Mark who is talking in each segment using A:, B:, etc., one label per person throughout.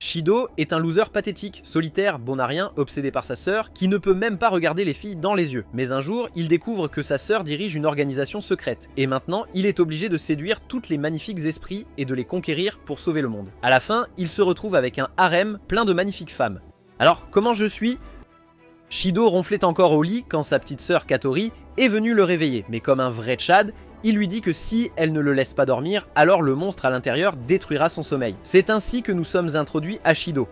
A: Shido est un loser pathétique, solitaire, bon à rien, obsédé par sa sœur, qui ne peut même pas regarder les filles dans les yeux. Mais un jour, il découvre que sa sœur dirige une organisation secrète, et maintenant, il est obligé de séduire toutes les magnifiques esprits et de les conquérir pour sauver le monde. À la fin, il se retrouve avec un harem plein de magnifiques femmes. Alors, comment je suis ? Shido ronflait encore au lit quand sa petite sœur Katori est venue le réveiller, mais comme un vrai Tchad, il lui dit que si elle ne le laisse pas dormir, alors le monstre à l'intérieur détruira son sommeil. C'est ainsi que nous sommes introduits à Shido.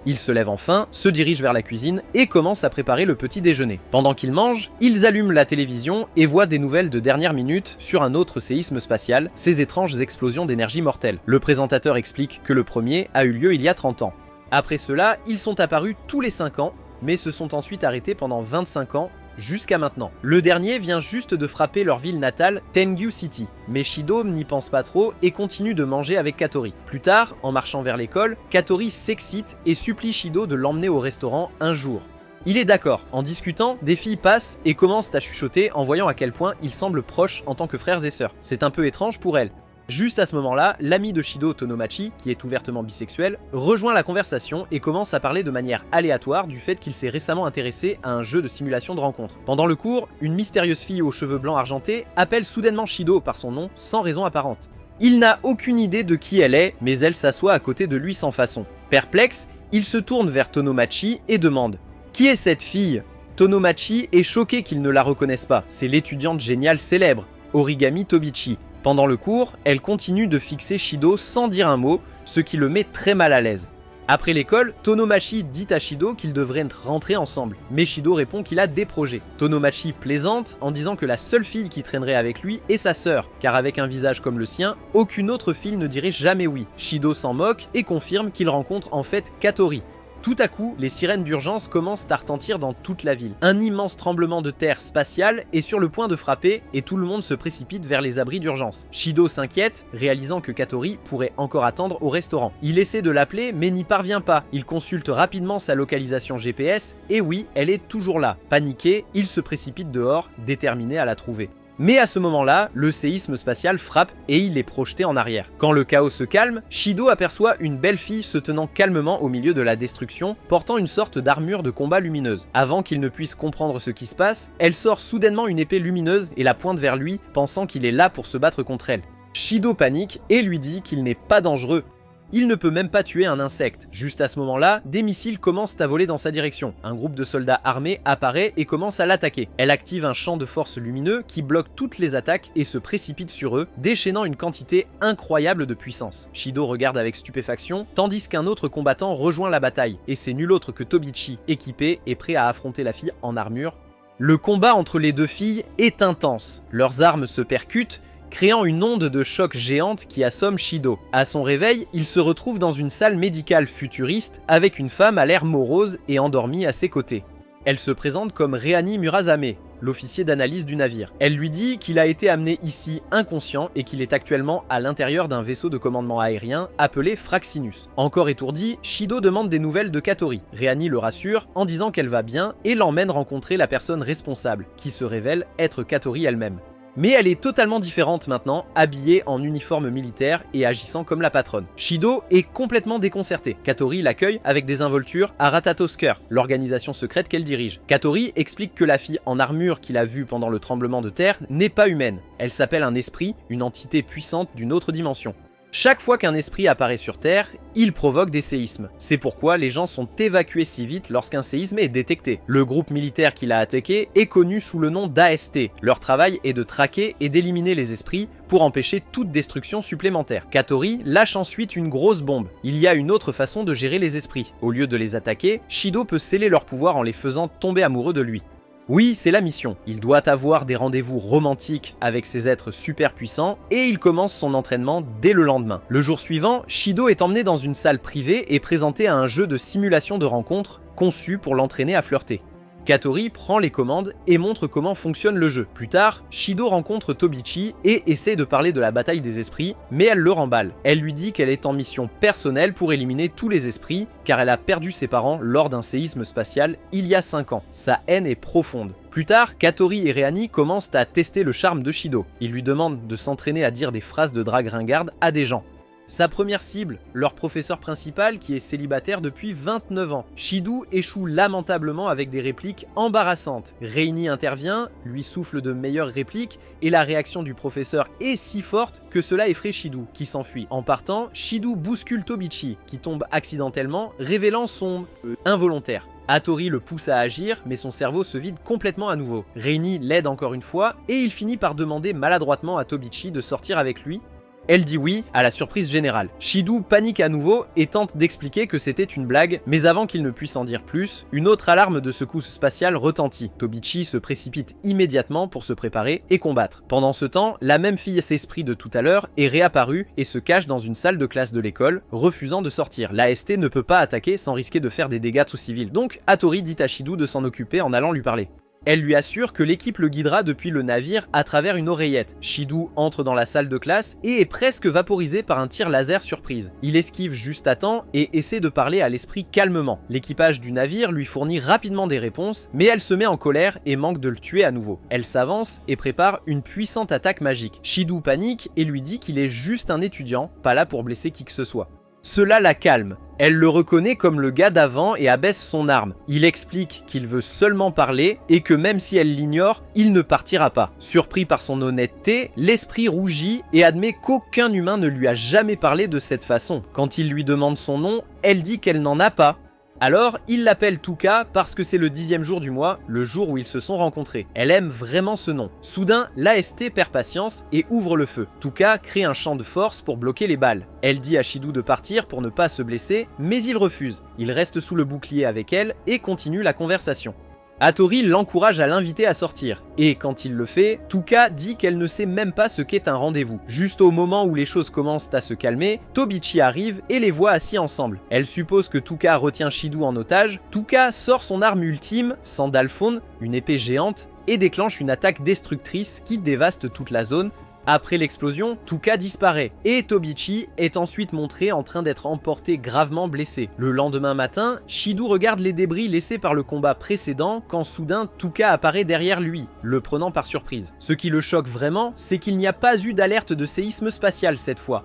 A: Il se lève enfin, se dirige vers la cuisine et commence à préparer le petit déjeuner. Pendant qu'il mange, ils allument la télévision et voient des nouvelles de dernière minute sur un autre séisme spatial, ces étranges explosions d'énergie mortelle. Le présentateur explique que le premier a eu lieu il y a 30 ans. Après cela, ils sont apparus tous les 5 ans, mais se sont ensuite arrêtés pendant 25 ans, jusqu'à maintenant. Le dernier vient juste de frapper leur ville natale, Tengu City, mais Shido n'y pense pas trop et continue de manger avec Katori. Plus tard, en marchant vers l'école, Katori s'excite et supplie Shido de l'emmener au restaurant un jour. Il est d'accord. En discutant, des filles passent et commencent à chuchoter en voyant à quel point ils semblent proches en tant que frères et sœurs. C'est un peu étrange pour elles. Juste à ce moment-là, l'ami de Shido, Tonomachi, qui est ouvertement bisexuel, rejoint la conversation et commence à parler de manière aléatoire du fait qu'il s'est récemment intéressé à un jeu de simulation de rencontre. Pendant le cours, une mystérieuse fille aux cheveux blancs argentés appelle soudainement Shido par son nom sans raison apparente. Il n'a aucune idée de qui elle est, mais elle s'assoit à côté de lui sans façon. Perplexe, il se tourne vers Tonomachi et demande « Qui est cette fille ?» Tonomachi est choqué qu'il ne la reconnaisse pas, c'est l'étudiante géniale célèbre, Origami Tobichi. Pendant le cours, elle continue de fixer Shido sans dire un mot, ce qui le met très mal à l'aise. Après l'école, Tonomachi dit à Shido qu'ils devraient rentrer ensemble, mais Shido répond qu'il a des projets. Tonomachi plaisante en disant que la seule fille qui traînerait avec lui est sa sœur, car avec un visage comme le sien, aucune autre fille ne dirait jamais oui. Shido s'en moque et confirme qu'il rencontre en fait Katori. Tout à coup, les sirènes d'urgence commencent à retentir dans toute la ville. Un immense tremblement de terre spatial est sur le point de frapper et tout le monde se précipite vers les abris d'urgence. Shido s'inquiète, réalisant que Katori pourrait encore attendre au restaurant. Il essaie de l'appeler mais n'y parvient pas. Il consulte rapidement sa localisation GPS et oui, elle est toujours là. Paniqué, il se précipite dehors, déterminé à la trouver. Mais à ce moment-là, le séisme spatial frappe et il est projeté en arrière. Quand le chaos se calme, Shido aperçoit une belle fille se tenant calmement au milieu de la destruction, portant une sorte d'armure de combat lumineuse. Avant qu'il ne puisse comprendre ce qui se passe, elle sort soudainement une épée lumineuse et la pointe vers lui, pensant qu'il est là pour se battre contre elle. Shido panique et lui dit qu'il n'est pas dangereux. Il ne peut même pas tuer un insecte. Juste à ce moment-là, des missiles commencent à voler dans sa direction. Un groupe de soldats armés apparaît et commence à l'attaquer. Elle active un champ de force lumineux qui bloque toutes les attaques et se précipite sur eux, déchaînant une quantité incroyable de puissance. Shido regarde avec stupéfaction, tandis qu'un autre combattant rejoint la bataille, et c'est nul autre que Tobichi, équipé et prêt à affronter la fille en armure. Le combat entre les deux filles est intense. Leurs armes se percutent, créant une onde de choc géante qui assomme Shido. À son réveil, il se retrouve dans une salle médicale futuriste avec une femme à l'air morose et endormie à ses côtés. Elle se présente comme Reani Murasame, l'officier d'analyse du navire. Elle lui dit qu'il a été amené ici inconscient et qu'il est actuellement à l'intérieur d'un vaisseau de commandement aérien appelé Fraxinus. Encore étourdi, Shido demande des nouvelles de Katori. Reani le rassure en disant qu'elle va bien et l'emmène rencontrer la personne responsable, qui se révèle être Katori elle-même. Mais elle est totalement différente maintenant, habillée en uniforme militaire et agissant comme la patronne. Shido est complètement déconcerté. Katori l'accueille avec des involtures à Ratatosker, l'organisation secrète qu'elle dirige. Katori explique que la fille en armure qu'il a vue pendant le tremblement de terre n'est pas humaine. Elle s'appelle un esprit, une entité puissante d'une autre dimension. Chaque fois qu'un esprit apparaît sur Terre, il provoque des séismes. C'est pourquoi les gens sont évacués si vite lorsqu'un séisme est détecté. Le groupe militaire qui l'a attaqué est connu sous le nom d'AST. Leur travail est de traquer et d'éliminer les esprits pour empêcher toute destruction supplémentaire. Katori lâche ensuite une grosse bombe. Il y a une autre façon de gérer les esprits. Au lieu de les attaquer, Shido peut sceller leur pouvoir en les faisant tomber amoureux de lui. Oui, c'est la mission. Il doit avoir des rendez-vous romantiques avec ces êtres super puissants et il commence son entraînement dès le lendemain. Le jour suivant, Shido est emmené dans une salle privée et présenté à un jeu de simulation de rencontre conçu pour l'entraîner à flirter. Katori prend les commandes et montre comment fonctionne le jeu. Plus tard, Shido rencontre Tobichi et essaie de parler de la bataille des esprits, mais elle le remballe. Elle lui dit qu'elle est en mission personnelle pour éliminer tous les esprits, car elle a perdu ses parents lors d'un séisme spatial il y a 5 ans. Sa haine est profonde. Plus tard, Katori et Reani commencent à tester le charme de Shido. Ils lui demandent de s'entraîner à dire des phrases de drague ringarde à des gens. Sa première cible, leur professeur principal qui est célibataire depuis 29 ans. Shido échoue lamentablement avec des répliques embarrassantes. Reini intervient, lui souffle de meilleures répliques et la réaction du professeur est si forte que cela effraie Shido qui s'enfuit. En partant, Shido bouscule Tobichi qui tombe accidentellement, révélant son involontaire. Hattori le pousse à agir, mais son cerveau se vide complètement à nouveau. Reini l'aide encore une fois, et il finit par demander maladroitement à Tobichi de sortir avec lui. Elle dit oui, à la surprise générale. Shido panique à nouveau et tente d'expliquer que c'était une blague, mais avant qu'il ne puisse en dire plus, une autre alarme de secousse spatiale retentit. Tobichi se précipite immédiatement pour se préparer et combattre. Pendant ce temps, la même fille s'esprit de tout à l'heure est réapparue et se cache dans une salle de classe de l'école, refusant de sortir. L'AST ne peut pas attaquer sans risquer de faire des dégâts aux civils, donc Hattori dit à Shido de s'en occuper en allant lui parler. Elle lui assure que l'équipe le guidera depuis le navire à travers une oreillette. Shido entre dans la salle de classe et est presque vaporisé par un tir laser surprise. Il esquive juste à temps et essaie de parler à l'esprit calmement. L'équipage du navire lui fournit rapidement des réponses, mais elle se met en colère et manque de le tuer à nouveau. Elle s'avance et prépare une puissante attaque magique. Shido panique et lui dit qu'il est juste un étudiant, pas là pour blesser qui que ce soit. Cela la calme. Elle le reconnaît comme le gars d'avant et abaisse son arme. Il explique qu'il veut seulement parler et que même si elle l'ignore, il ne partira pas. Surpris par son honnêteté, l'esprit rougit et admet qu'aucun humain ne lui a jamais parlé de cette façon. Quand il lui demande son nom, elle dit qu'elle n'en a pas. Alors, il l'appelle Tuka parce que c'est le 10e jour du mois, le jour où ils se sont rencontrés. Elle aime vraiment ce nom. Soudain, l'AST perd patience et ouvre le feu. Tuka crée un champ de force pour bloquer les balles. Elle dit à Shido de partir pour ne pas se blesser, mais il refuse. Il reste sous le bouclier avec elle et continue la conversation. Hattori l'encourage à l'inviter à sortir, et quand il le fait, Tuka dit qu'elle ne sait même pas ce qu'est un rendez-vous. Juste au moment où les choses commencent à se calmer, Tobichi arrive et les voit assis ensemble. Elle suppose que Tuka retient Shido en otage. Tuka sort son arme ultime, Sandalphone, une épée géante, et déclenche une attaque destructrice qui dévaste toute la zone. Après l'explosion, Tuka disparaît et Tobichi est ensuite montré en train d'être emporté gravement blessé. Le lendemain matin, Shido regarde les débris laissés par le combat précédent quand soudain Tuka apparaît derrière lui, le prenant par surprise. Ce qui le choque vraiment, c'est qu'il n'y a pas eu d'alerte de séisme spatial cette fois.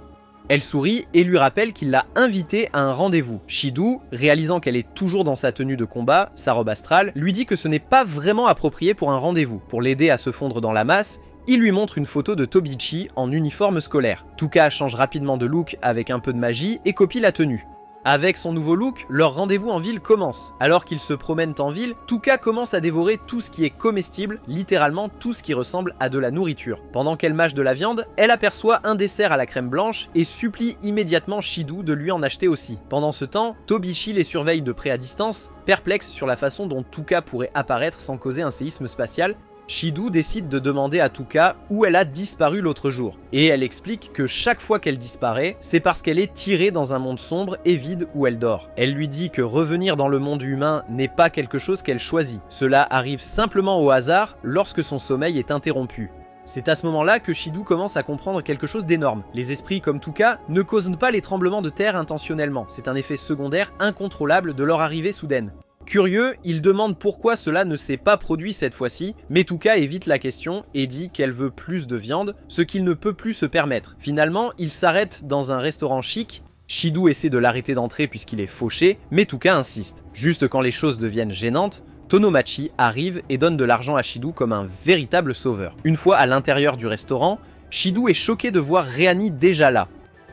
A: Elle sourit et lui rappelle qu'il l'a invitée à un rendez-vous. Shido, réalisant qu'elle est toujours dans sa tenue de combat, sa robe astrale, lui dit que ce n'est pas vraiment approprié pour un rendez-vous. Pour l'aider à se fondre dans la masse, il lui montre une photo de Tobichi en uniforme scolaire. Tuka change rapidement de look avec un peu de magie et copie la tenue. Avec son nouveau look, leur rendez-vous en ville commence. Alors qu'ils se promènent en ville, Tuka commence à dévorer tout ce qui est comestible, littéralement tout ce qui ressemble à de la nourriture. Pendant qu'elle mâche de la viande, elle aperçoit un dessert à la crème blanche et supplie immédiatement Shido de lui en acheter aussi. Pendant ce temps, Tobichi les surveille de près à distance, perplexe sur la façon dont Tuka pourrait apparaître sans causer un séisme spatial. Shido décide de demander à Tuka où elle a disparu l'autre jour, et elle explique que chaque fois qu'elle disparaît, c'est parce qu'elle est tirée dans un monde sombre et vide où elle dort. Elle lui dit que revenir dans le monde humain n'est pas quelque chose qu'elle choisit, cela arrive simplement au hasard lorsque son sommeil est interrompu. C'est à ce moment-là que Shido commence à comprendre quelque chose d'énorme. Les esprits comme Tuka ne causent pas les tremblements de terre intentionnellement, c'est un effet secondaire incontrôlable de leur arrivée soudaine. Curieux, il demande pourquoi cela ne s'est pas produit cette fois-ci, mais Tuka évite la question et dit qu'elle veut plus de viande, ce qu'il ne peut plus se permettre. Finalement, il s'arrête dans un restaurant chic. Shido essaie de l'arrêter d'entrer puisqu'il est fauché, mais Tuka insiste. Juste quand les choses deviennent gênantes, Tonomachi arrive et donne de l'argent à Shido comme un véritable sauveur. Une fois à l'intérieur du restaurant, Shido est choqué de voir Reani déjà là.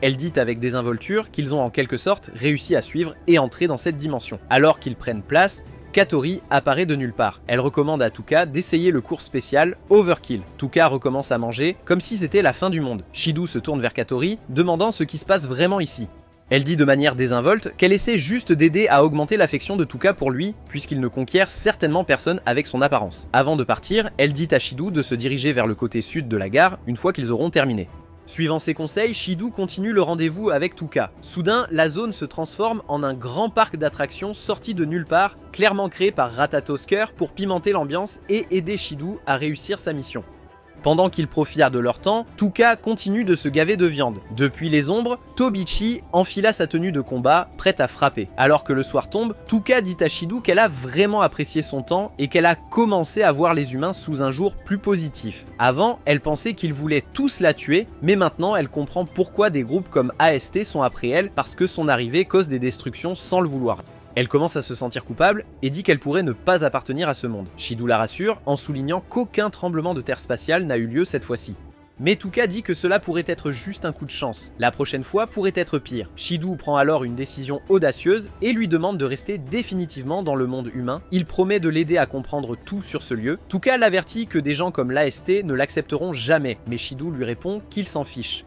A: Elle dit avec désinvolture qu'ils ont en quelque sorte réussi à suivre et entrer dans cette dimension. Alors qu'ils prennent place, Katori apparaît de nulle part. Elle recommande à Tuka d'essayer le cours spécial Overkill. Tuka recommence à manger comme si c'était la fin du monde. Shido se tourne vers Katori, demandant ce qui se passe vraiment ici. Elle dit de manière désinvolte qu'elle essaie juste d'aider à augmenter l'affection de Tuka pour lui, puisqu'il ne conquiert certainement personne avec son apparence. Avant de partir, elle dit à Shido de se diriger vers le côté sud de la gare une fois qu'ils auront terminé. Suivant ses conseils, Shido continue le rendez-vous avec Tuka. Soudain, la zone se transforme en un grand parc d'attractions sorti de nulle part, clairement créé par Ratatosker pour pimenter l'ambiance et aider Shido à réussir sa mission. Pendant qu'ils profitent de leur temps, Tuka continue de se gaver de viande. Depuis les ombres, Tobichi enfila sa tenue de combat, prête à frapper. Alors que le soir tombe, Tuka dit à Shido qu'elle a vraiment apprécié son temps et qu'elle a commencé à voir les humains sous un jour plus positif. Avant, elle pensait qu'ils voulaient tous la tuer, mais maintenant elle comprend pourquoi des groupes comme AST sont après elle, parce que son arrivée cause des destructions sans le vouloir. Elle commence à se sentir coupable et dit qu'elle pourrait ne pas appartenir à ce monde. Shido la rassure en soulignant qu'aucun tremblement de terre spatiale n'a eu lieu cette fois-ci. Mais Tuka dit que cela pourrait être juste un coup de chance. La prochaine fois pourrait être pire. Shido prend alors une décision audacieuse et lui demande de rester définitivement dans le monde humain. Il promet de l'aider à comprendre tout sur ce lieu. Tuka l'avertit que des gens comme l'AST ne l'accepteront jamais, mais Shido lui répond qu'il s'en fiche.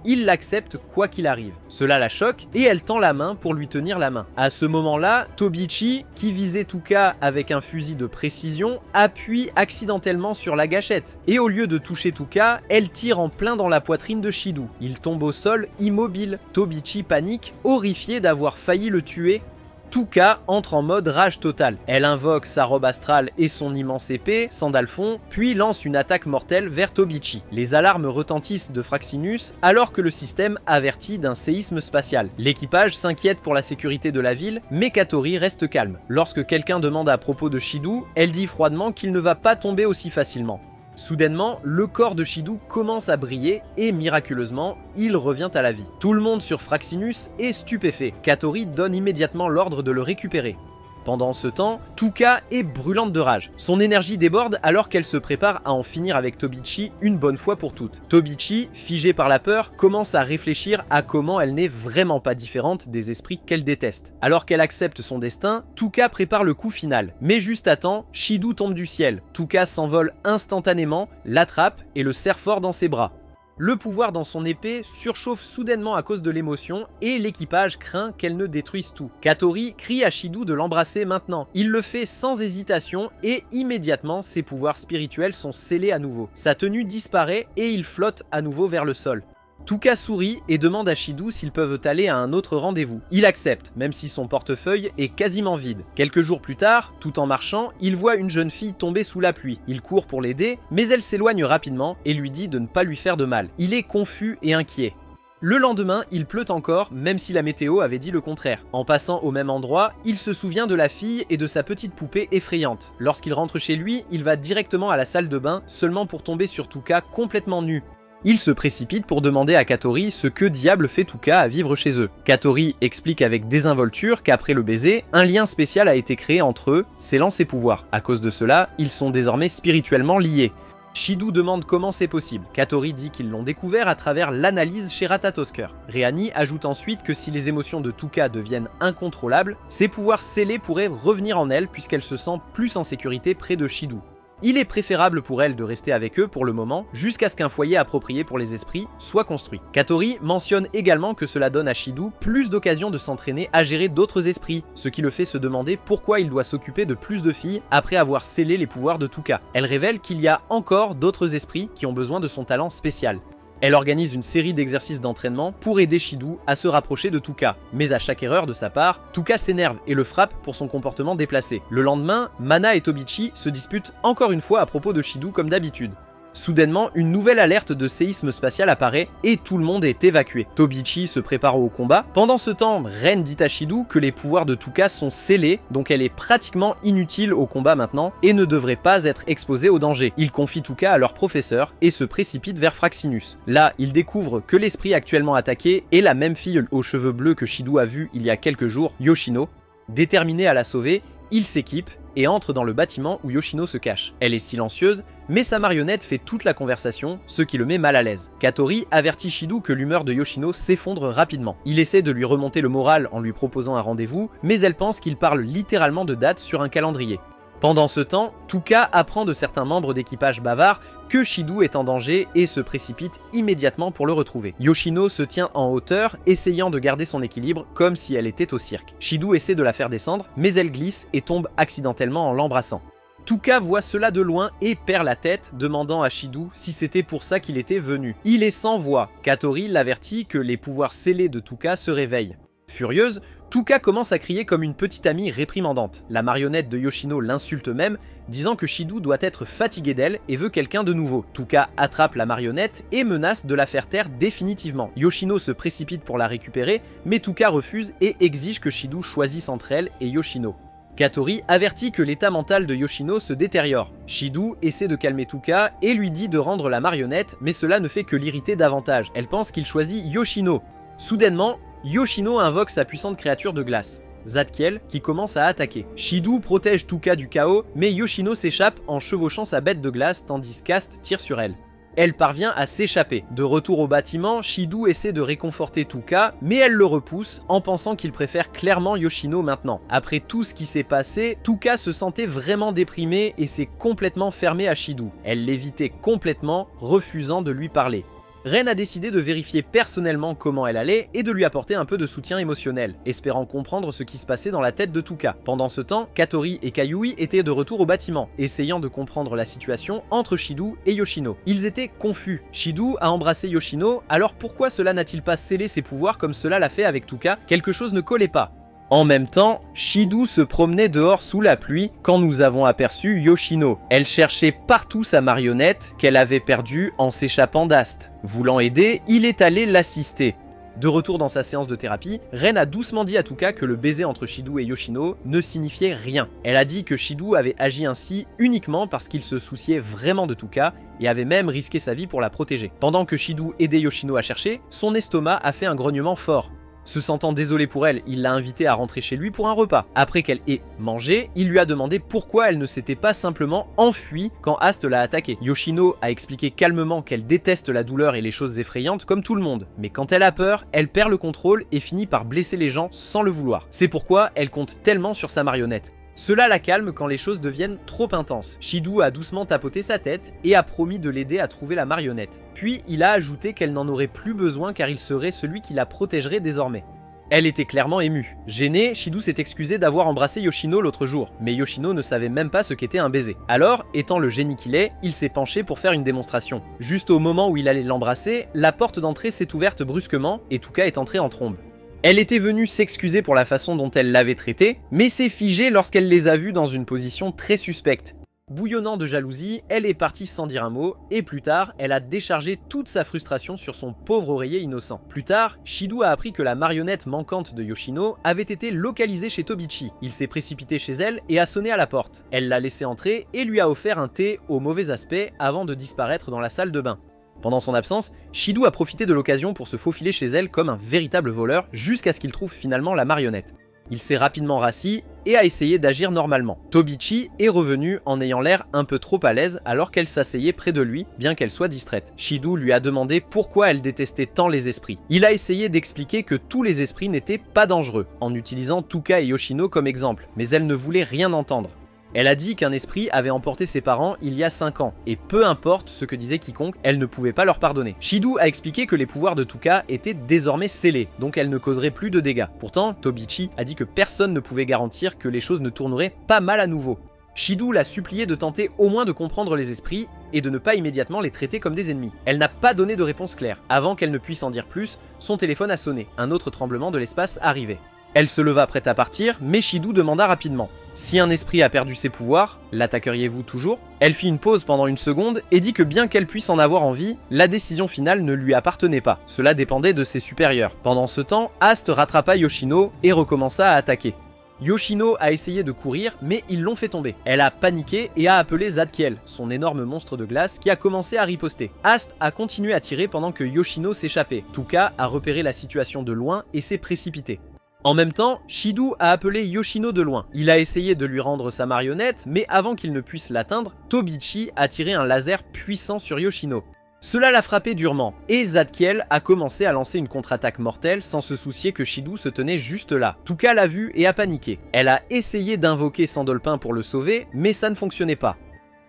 A: Il l'accepte quoi qu'il arrive. Cela la choque et elle tend la main pour lui tenir la main. À ce moment-là, Tobichi, qui visait Tuka avec un fusil de précision, appuie accidentellement sur la gâchette. Et au lieu de toucher Tuka, elle tire en plein dans la poitrine de Shido. Il tombe au sol immobile. Tobichi panique, horrifié d'avoir failli le tuer. Tuka entre en mode rage totale. Elle invoque sa robe astrale et son immense épée, Sandalphon, puis lance une attaque mortelle vers Tobichi. Les alarmes retentissent de Fraxinus alors que le système avertit d'un séisme spatial. L'équipage s'inquiète pour la sécurité de la ville, mais Katori reste calme. Lorsque quelqu'un demande à propos de Shido, elle dit froidement qu'il ne va pas tomber aussi facilement. Soudainement, le corps de Shido commence à briller et miraculeusement, il revient à la vie. Tout le monde sur Fraxinus est stupéfait. Katori donne immédiatement l'ordre de le récupérer. Pendant ce temps, Tuka est brûlante de rage. Son énergie déborde alors qu'elle se prépare à en finir avec Tobichi une bonne fois pour toutes. Tobichi, figée par la peur, commence à réfléchir à comment elle n'est vraiment pas différente des esprits qu'elle déteste. Alors qu'elle accepte son destin, Tuka prépare le coup final. Mais juste à temps, Shido tombe du ciel. Tuka s'envole instantanément, l'attrape et le serre fort dans ses bras. Le pouvoir dans son épée surchauffe soudainement à cause de l'émotion et l'équipage craint qu'elle ne détruise tout. Katori crie à Shido de l'embrasser maintenant. Il le fait sans hésitation et immédiatement ses pouvoirs spirituels sont scellés à nouveau. Sa tenue disparaît et il flotte à nouveau vers le sol. Tuka sourit et demande à Shido s'ils peuvent aller à un autre rendez-vous. Il accepte, même si son portefeuille est quasiment vide. Quelques jours plus tard, tout en marchant, il voit une jeune fille tomber sous la pluie. Il court pour l'aider, mais elle s'éloigne rapidement et lui dit de ne pas lui faire de mal. Il est confus et inquiet. Le lendemain, il pleut encore, même si la météo avait dit le contraire. En passant au même endroit, il se souvient de la fille et de sa petite poupée effrayante. Lorsqu'il rentre chez lui, il va directement à la salle de bain, seulement pour tomber sur Tuka complètement nue. Il se précipite pour demander à Katori ce que diable fait Tuka à vivre chez eux. Katori explique avec désinvolture qu'après le baiser, un lien spécial a été créé entre eux, scellant ses pouvoirs. À cause de cela, ils sont désormais spirituellement liés. Shido demande comment c'est possible. Katori dit qu'ils l'ont découvert à travers l'analyse chez Ratatosker. Rehani ajoute ensuite que si les émotions de Tuka deviennent incontrôlables, ses pouvoirs scellés pourraient revenir en elle puisqu'elle se sent plus en sécurité près de Shido. Il est préférable pour elle de rester avec eux pour le moment, jusqu'à ce qu'un foyer approprié pour les esprits soit construit. Katori mentionne également que cela donne à Shido plus d'occasions de s'entraîner à gérer d'autres esprits, ce qui le fait se demander pourquoi il doit s'occuper de plus de filles après avoir scellé les pouvoirs de Tuka. Elle révèle qu'il y a encore d'autres esprits qui ont besoin de son talent spécial. Elle organise une série d'exercices d'entraînement pour aider Shido à se rapprocher de Tuka. Mais à chaque erreur de sa part, Tuka s'énerve et le frappe pour son comportement déplacé. Le lendemain, Mana et Tobichi se disputent encore une fois à propos de Shido comme d'habitude. Soudainement, une nouvelle alerte de séisme spatial apparaît et tout le monde est évacué. Tobichi se prépare au combat. Pendant ce temps, Ren dit à Shido que les pouvoirs de Tuka sont scellés, donc elle est pratiquement inutile au combat maintenant et ne devrait pas être exposée au danger. Il confie Tuka à leur professeur et se précipite vers Fraxinus. Là, il découvre que l'esprit actuellement attaqué est la même fille aux cheveux bleus que Shido a vue il y a quelques jours, Yoshino. Déterminé à la sauver, il s'équipe et entre dans le bâtiment où Yoshino se cache. Elle est silencieuse, mais sa marionnette fait toute la conversation, ce qui le met mal à l'aise. Katori avertit Shido que l'humeur de Yoshino s'effondre rapidement. Il essaie de lui remonter le moral en lui proposant un rendez-vous, mais elle pense qu'il parle littéralement de dates sur un calendrier. Pendant ce temps, Tuka apprend de certains membres d'équipage bavards que Shido est en danger et se précipite immédiatement pour le retrouver. Yoshino se tient en hauteur, essayant de garder son équilibre comme si elle était au cirque. Shido essaie de la faire descendre, mais elle glisse et tombe accidentellement en l'embrassant. Tuka voit cela de loin et perd la tête, demandant à Shido si c'était pour ça qu'il était venu. Il est sans voix. Katori l'avertit que les pouvoirs scellés de Tuka se réveillent. Furieuse, Tuka commence à crier comme une petite amie réprimandante. La marionnette de Yoshino l'insulte même, disant que Shido doit être fatigué d'elle et veut quelqu'un de nouveau. Tuka attrape la marionnette et menace de la faire taire définitivement. Yoshino se précipite pour la récupérer, mais Tuka refuse et exige que Shido choisisse entre elle et Yoshino. Katori avertit que l'état mental de Yoshino se détériore. Shido essaie de calmer Tuka et lui dit de rendre la marionnette, mais cela ne fait que l'irriter davantage. Elle pense qu'il choisit Yoshino. Soudainement, Yoshino invoque sa puissante créature de glace, Zadkiel, qui commence à attaquer. Shido protège Tuka du chaos, mais Yoshino s'échappe en chevauchant sa bête de glace tandis qu'Ast tire sur elle. Elle parvient à s'échapper. De retour au bâtiment, Shido essaie de réconforter Tuka, mais elle le repousse en pensant qu'il préfère clairement Yoshino maintenant. Après tout ce qui s'est passé, Tuka se sentait vraiment déprimée et s'est complètement fermée à Shido. Elle l'évitait complètement, refusant de lui parler. Ren a décidé de vérifier personnellement comment elle allait et de lui apporter un peu de soutien émotionnel, espérant comprendre ce qui se passait dans la tête de Tuka. Pendant ce temps, Katori et Kayui étaient de retour au bâtiment, essayant de comprendre la situation entre Shido et Yoshino. Ils étaient confus. Shido a embrassé Yoshino, alors pourquoi cela n'a-t-il pas scellé ses pouvoirs comme cela l'a fait avec Tuka? Quelque chose ne collait pas. En même temps, Shido se promenait dehors sous la pluie quand nous avons aperçu Yoshino. Elle cherchait partout sa marionnette qu'elle avait perdue en s'échappant d'Ast. Voulant aider, il est allé l'assister. De retour dans sa séance de thérapie, Ren a doucement dit à Tuka que le baiser entre Shido et Yoshino ne signifiait rien. Elle a dit que Shido avait agi ainsi uniquement parce qu'il se souciait vraiment de Tuka et avait même risqué sa vie pour la protéger. Pendant que Shido aidait Yoshino à chercher, son estomac a fait un grognement fort. Se sentant désolé pour elle, il l'a invitée à rentrer chez lui pour un repas. Après qu'elle ait mangé, il lui a demandé pourquoi elle ne s'était pas simplement enfuie quand Ast l'a attaquée. Yoshino a expliqué calmement qu'elle déteste la douleur et les choses effrayantes comme tout le monde. Mais quand elle a peur, elle perd le contrôle et finit par blesser les gens sans le vouloir. C'est pourquoi elle compte tellement sur sa marionnette. Cela la calme quand les choses deviennent trop intenses. Shido a doucement tapoté sa tête et a promis de l'aider à trouver la marionnette. Puis il a ajouté qu'elle n'en aurait plus besoin car il serait celui qui la protégerait désormais. Elle était clairement émue. Gênée, Shido s'est excusé d'avoir embrassé Yoshino l'autre jour, mais Yoshino ne savait même pas ce qu'était un baiser. Alors, étant le génie qu'il est, il s'est penché pour faire une démonstration. Juste au moment où il allait l'embrasser, la porte d'entrée s'est ouverte brusquement et Tuka est entrée en trombe. Elle était venue s'excuser pour la façon dont elle l'avait traité, mais s'est figée lorsqu'elle les a vus dans une position très suspecte. Bouillonnant de jalousie, elle est partie sans dire un mot, et plus tard, elle a déchargé toute sa frustration sur son pauvre oreiller innocent. Plus tard, Shido a appris que la marionnette manquante de Yoshino avait été localisée chez Tobichi. Il s'est précipité chez elle et a sonné à la porte. Elle l'a laissé entrer et lui a offert un thé au mauvais aspect avant de disparaître dans la salle de bain. Pendant son absence, Shido a profité de l'occasion pour se faufiler chez elle comme un véritable voleur jusqu'à ce qu'il trouve finalement la marionnette. Il s'est rapidement rassis et a essayé d'agir normalement. Tobichi est revenue en ayant l'air un peu trop à l'aise alors qu'elle s'asseyait près de lui, bien qu'elle soit distraite. Shido lui a demandé pourquoi elle détestait tant les esprits. Il a essayé d'expliquer que tous les esprits n'étaient pas dangereux, en utilisant Tuka et Yoshino comme exemple, mais elle ne voulait rien entendre. Elle a dit qu'un esprit avait emporté ses parents il y a 5 ans, et peu importe ce que disait quiconque, elle ne pouvait pas leur pardonner. Shido a expliqué que les pouvoirs de Tuka étaient désormais scellés, donc elle ne causerait plus de dégâts. Pourtant, Tobichi a dit que personne ne pouvait garantir que les choses ne tourneraient pas mal à nouveau. Shido l'a supplié de tenter au moins de comprendre les esprits et de ne pas immédiatement les traiter comme des ennemis. Elle n'a pas donné de réponse claire. Avant qu'elle ne puisse en dire plus, son téléphone a sonné. Un autre tremblement de l'espace arrivait. Elle se leva prête à partir, mais Shido demanda rapidement. Si un esprit a perdu ses pouvoirs, l'attaqueriez-vous toujours? Elle fit une pause pendant une seconde et dit que bien qu'elle puisse en avoir envie, la décision finale ne lui appartenait pas. Cela dépendait de ses supérieurs. Pendant ce temps, Ast rattrapa Yoshino et recommença à attaquer. Yoshino a essayé de courir, mais ils l'ont fait tomber. Elle a paniqué et a appelé Zadkiel, son énorme monstre de glace qui a commencé à riposter. Ast a continué à tirer pendant que Yoshino s'échappait. Tuka a repéré la situation de loin et s'est précipité. En même temps, Shido a appelé Yoshino de loin. Il a essayé de lui rendre sa marionnette, mais avant qu'il ne puisse l'atteindre, Tobichi a tiré un laser puissant sur Yoshino. Cela l'a frappé durement, et Zadkiel a commencé à lancer une contre-attaque mortelle sans se soucier que Shido se tenait juste là. Tuka l'a vu et a paniqué. Elle a essayé d'invoquer Sandolpin pour le sauver, mais ça ne fonctionnait pas.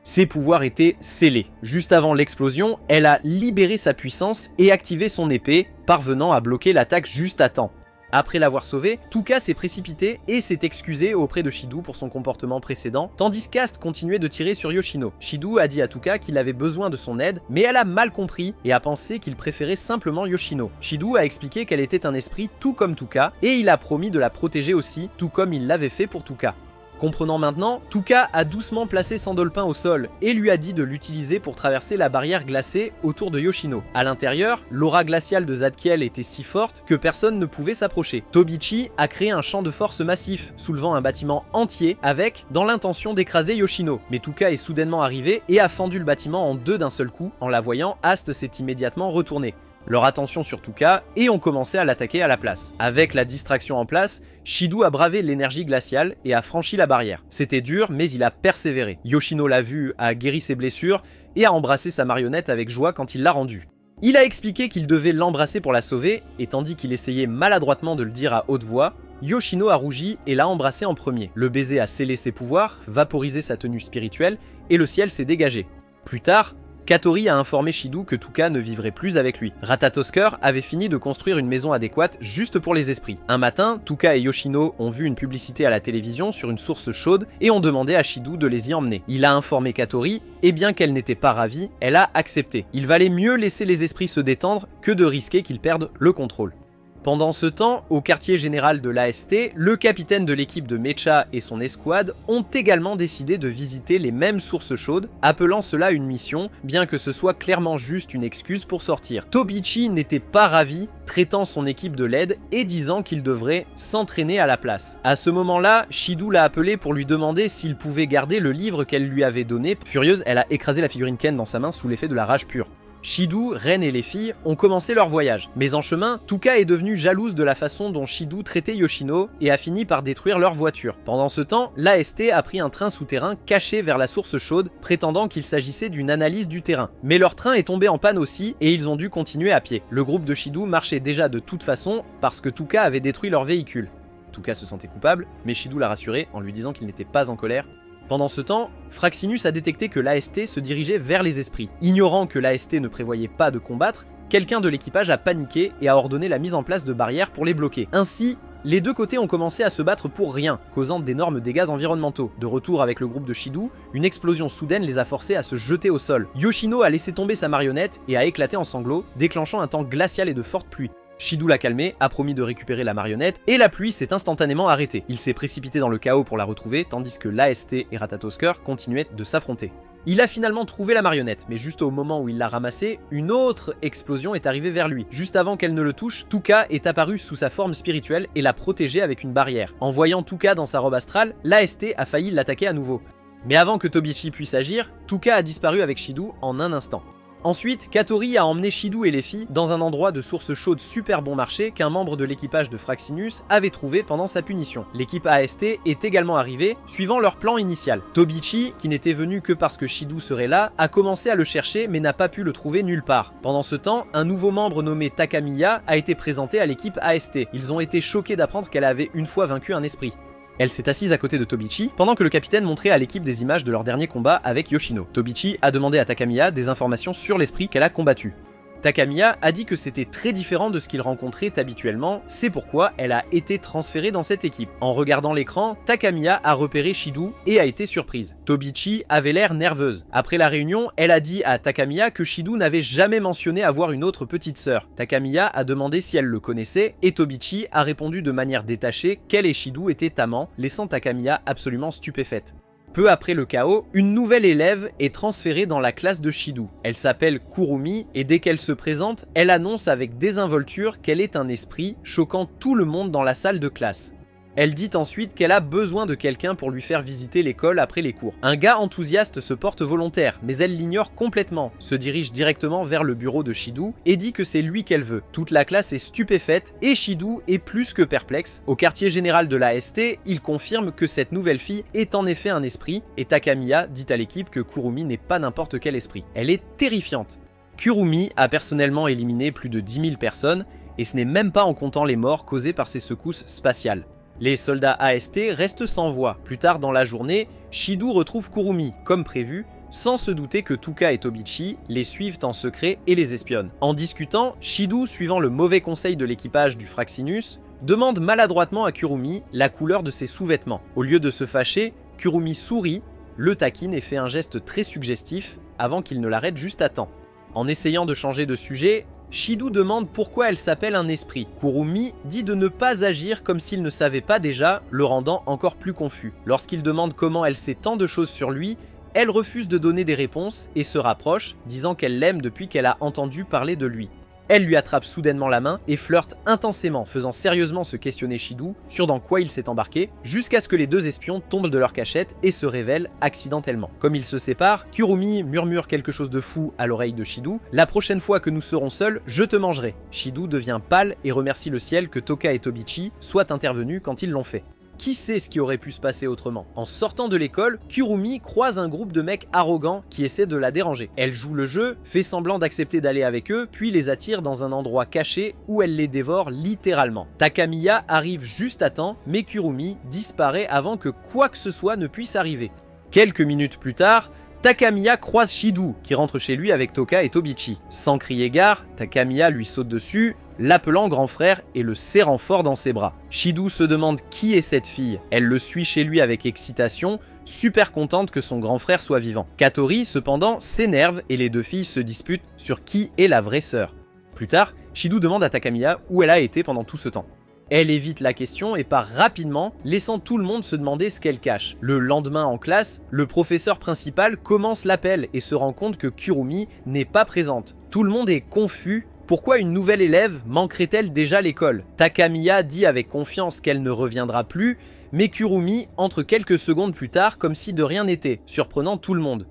A: Ses pouvoirs étaient scellés. Juste avant l'explosion, elle a libéré sa puissance et activé son épée, parvenant à bloquer l'attaque juste à temps. Après l'avoir sauvé, Tuka s'est précipité et s'est excusé auprès de Shido pour son comportement précédent, tandis qu'Ast continuait de tirer sur Yoshino. Shido a dit à Tuka qu'il avait besoin de son aide, mais elle a mal compris et a pensé qu'il préférait simplement Yoshino. Shido a expliqué qu'elle était un esprit tout comme Tuka, et il a promis de la protéger aussi, tout comme il l'avait fait pour Tuka. Comprenant maintenant, Tuka a doucement placé Sandolpin au sol et lui a dit de l'utiliser pour traverser la barrière glacée autour de Yoshino. À l'intérieur, l'aura glaciale de Zadkiel était si forte que personne ne pouvait s'approcher. Tobichi a créé un champ de force massif, soulevant un bâtiment entier avec, dans l'intention d'écraser Yoshino. Mais Tuka est soudainement arrivé et a fendu le bâtiment en deux d'un seul coup. En la voyant, Ast s'est immédiatement retourné. Leur attention sur Tuka et ont commencé à l'attaquer à la place. Avec la distraction en place, Shido a bravé l'énergie glaciale et a franchi la barrière. C'était dur, mais il a persévéré. Yoshino l'a vu, a guéri ses blessures et a embrassé sa marionnette avec joie quand il l'a rendue. Il a expliqué qu'il devait l'embrasser pour la sauver, et tandis qu'il essayait maladroitement de le dire à haute voix, Yoshino a rougi et l'a embrassé en premier. Le baiser a scellé ses pouvoirs, vaporisé sa tenue spirituelle, et le ciel s'est dégagé. Plus tard, Katori a informé Shido que Tuka ne vivrait plus avec lui. Ratatosker avait fini de construire une maison adéquate juste pour les esprits. Un matin, Tuka et Yoshino ont vu une publicité à la télévision sur une source chaude et ont demandé à Shido de les y emmener. Il a informé Katori, et bien qu'elle n'était pas ravie, elle a accepté. Il valait mieux laisser les esprits se détendre que de risquer qu'ils perdent le contrôle. Pendant ce temps, au quartier général de l'AST, le capitaine de l'équipe de Mecha et son escouade ont également décidé de visiter les mêmes sources chaudes, appelant cela une mission, bien que ce soit clairement juste une excuse pour sortir. Tobichi n'était pas ravi, traitant son équipe de laide et disant qu'il devrait s'entraîner à la place. À ce moment-là, Shido l'a appelé pour lui demander s'il pouvait garder le livre qu'elle lui avait donné. Furieuse, elle a écrasé la figurine Ken dans sa main sous l'effet de la rage pure. Shido, Ren et les filles ont commencé leur voyage, mais en chemin, Tuka est devenue jalouse de la façon dont Shido traitait Yoshino et a fini par détruire leur voiture. Pendant ce temps, l'AST a pris un train souterrain caché vers la source chaude, prétendant qu'il s'agissait d'une analyse du terrain. Mais leur train est tombé en panne aussi et ils ont dû continuer à pied. Le groupe de Shido marchait déjà de toute façon parce que Tuka avait détruit leur véhicule. Tuka se sentait coupable, mais Shido l'a rassuré en lui disant qu'il n'était pas en colère. Pendant ce temps, Fraxinus a détecté que l'AST se dirigeait vers les esprits. Ignorant que l'AST ne prévoyait pas de combattre, quelqu'un de l'équipage a paniqué et a ordonné la mise en place de barrières pour les bloquer. Ainsi, les deux côtés ont commencé à se battre pour rien, causant d'énormes dégâts environnementaux. De retour avec le groupe de Shido, une explosion soudaine les a forcés à se jeter au sol. Yoshino a laissé tomber sa marionnette et a éclaté en sanglots, déclenchant un temps glacial et de fortes pluies. Shido l'a calmé, a promis de récupérer la marionnette, et la pluie s'est instantanément arrêtée. Il s'est précipité dans le chaos pour la retrouver, tandis que l'AST et Ratatosker continuaient de s'affronter. Il a finalement trouvé la marionnette, mais juste au moment où il l'a ramassée, une autre explosion est arrivée vers lui. Juste avant qu'elle ne le touche, Tuka est apparu sous sa forme spirituelle et l'a protégé avec une barrière. En voyant Tuka dans sa robe astrale, l'AST a failli l'attaquer à nouveau. Mais avant que Tobichi puisse agir, Tuka a disparu avec Shido en un instant. Ensuite, Katori a emmené Shido et les filles dans un endroit de source chaude super bon marché qu'un membre de l'équipage de Fraxinus avait trouvé pendant sa punition. L'équipe AST est également arrivée, suivant leur plan initial. Tobichi, qui n'était venu que parce que Shido serait là, a commencé à le chercher mais n'a pas pu le trouver nulle part. Pendant ce temps, un nouveau membre nommé Takamiya a été présenté à l'équipe AST. Ils ont été choqués d'apprendre qu'elle avait une fois vaincu un esprit. Elle s'est assise à côté de Tobichi, pendant que le capitaine montrait à l'équipe des images de leur dernier combat avec Yoshino. Tobichi a demandé à Takamiya des informations sur l'esprit qu'elle a combattu. Takamiya a dit que c'était très différent de ce qu'il rencontrait habituellement, c'est pourquoi elle a été transférée dans cette équipe. En regardant l'écran, Takamiya a repéré Shido et a été surprise. Tobichi avait l'air nerveuse. Après la réunion, elle a dit à Takamiya que Shido n'avait jamais mentionné avoir une autre petite sœur. Takamiya a demandé si elle le connaissait et Tobichi a répondu de manière détachée qu'elle et Shido étaient amants, laissant Takamiya absolument stupéfaite. Peu après le chaos, une nouvelle élève est transférée dans la classe de Shido. Elle s'appelle Kurumi et dès qu'elle se présente, elle annonce avec désinvolture qu'elle est un esprit, choquant tout le monde dans la salle de classe. Elle dit ensuite qu'elle a besoin de quelqu'un pour lui faire visiter l'école après les cours. Un gars enthousiaste se porte volontaire, mais elle l'ignore complètement, se dirige directement vers le bureau de Shido et dit que c'est lui qu'elle veut. Toute la classe est stupéfaite et Shido est plus que perplexe. Au quartier général de l'AST, il confirme que cette nouvelle fille est en effet un esprit et Takamiya dit à l'équipe que Kurumi n'est pas n'importe quel esprit. Elle est terrifiante. Kurumi a personnellement éliminé plus de 10 000 personnes et ce n'est même pas en comptant les morts causées par ses secousses spatiales. Les soldats AST restent sans voix. Plus tard dans la journée, Shido retrouve Kurumi, comme prévu, sans se douter que Tuka et Tobichi les suivent en secret et les espionnent. En discutant, Shido, suivant le mauvais conseil de l'équipage du Fraxinus, demande maladroitement à Kurumi la couleur de ses sous-vêtements. Au lieu de se fâcher, Kurumi sourit, le taquine et fait un geste très suggestif avant qu'il ne l'arrête juste à temps. En essayant de changer de sujet, Shido demande pourquoi elle s'appelle un esprit. Kurumi dit de ne pas agir comme s'il ne savait pas déjà, le rendant encore plus confus. Lorsqu'il demande comment elle sait tant de choses sur lui, elle refuse de donner des réponses et se rapproche, disant qu'elle l'aime depuis qu'elle a entendu parler de lui. Elle lui attrape soudainement la main et flirte intensément, faisant sérieusement se questionner Shido sur dans quoi il s'est embarqué, jusqu'à ce que les deux espions tombent de leur cachette et se révèlent accidentellement. Comme ils se séparent, Kurumi murmure quelque chose de fou à l'oreille de Shido. « La prochaine fois que nous serons seuls, je te mangerai ». Shido devient pâle et remercie le ciel que Toka et Tobichi soient intervenus quand ils l'ont fait. Qui sait ce qui aurait pu se passer autrement? En sortant de l'école, Kurumi croise un groupe de mecs arrogants qui essaient de la déranger. Elle joue le jeu, fait semblant d'accepter d'aller avec eux, puis les attire dans un endroit caché où elle les dévore littéralement. Takamiya arrive juste à temps, mais Kurumi disparaît avant que quoi que ce soit ne puisse arriver. Quelques minutes plus tard, Takamiya croise Shido, qui rentre chez lui avec Toka et Tobichi. Sans crier gare, Takamiya lui saute dessus, l'appelant grand frère et le serrant fort dans ses bras. Shido se demande qui est cette fille. Elle le suit chez lui avec excitation, super contente que son grand frère soit vivant. Katori, cependant, s'énerve et les deux filles se disputent sur qui est la vraie sœur. Plus tard, Shido demande à Takamiya où elle a été pendant tout ce temps. Elle évite la question et part rapidement, laissant tout le monde se demander ce qu'elle cache. Le lendemain en classe, le professeur principal commence l'appel et se rend compte que Kurumi n'est pas présente. Tout le monde est confus. Pourquoi une nouvelle élève manquerait-elle déjà l'école? Takamiya dit avec confiance qu'elle ne reviendra plus, mais Kurumi entre quelques secondes plus tard comme si de rien n'était, surprenant tout le monde.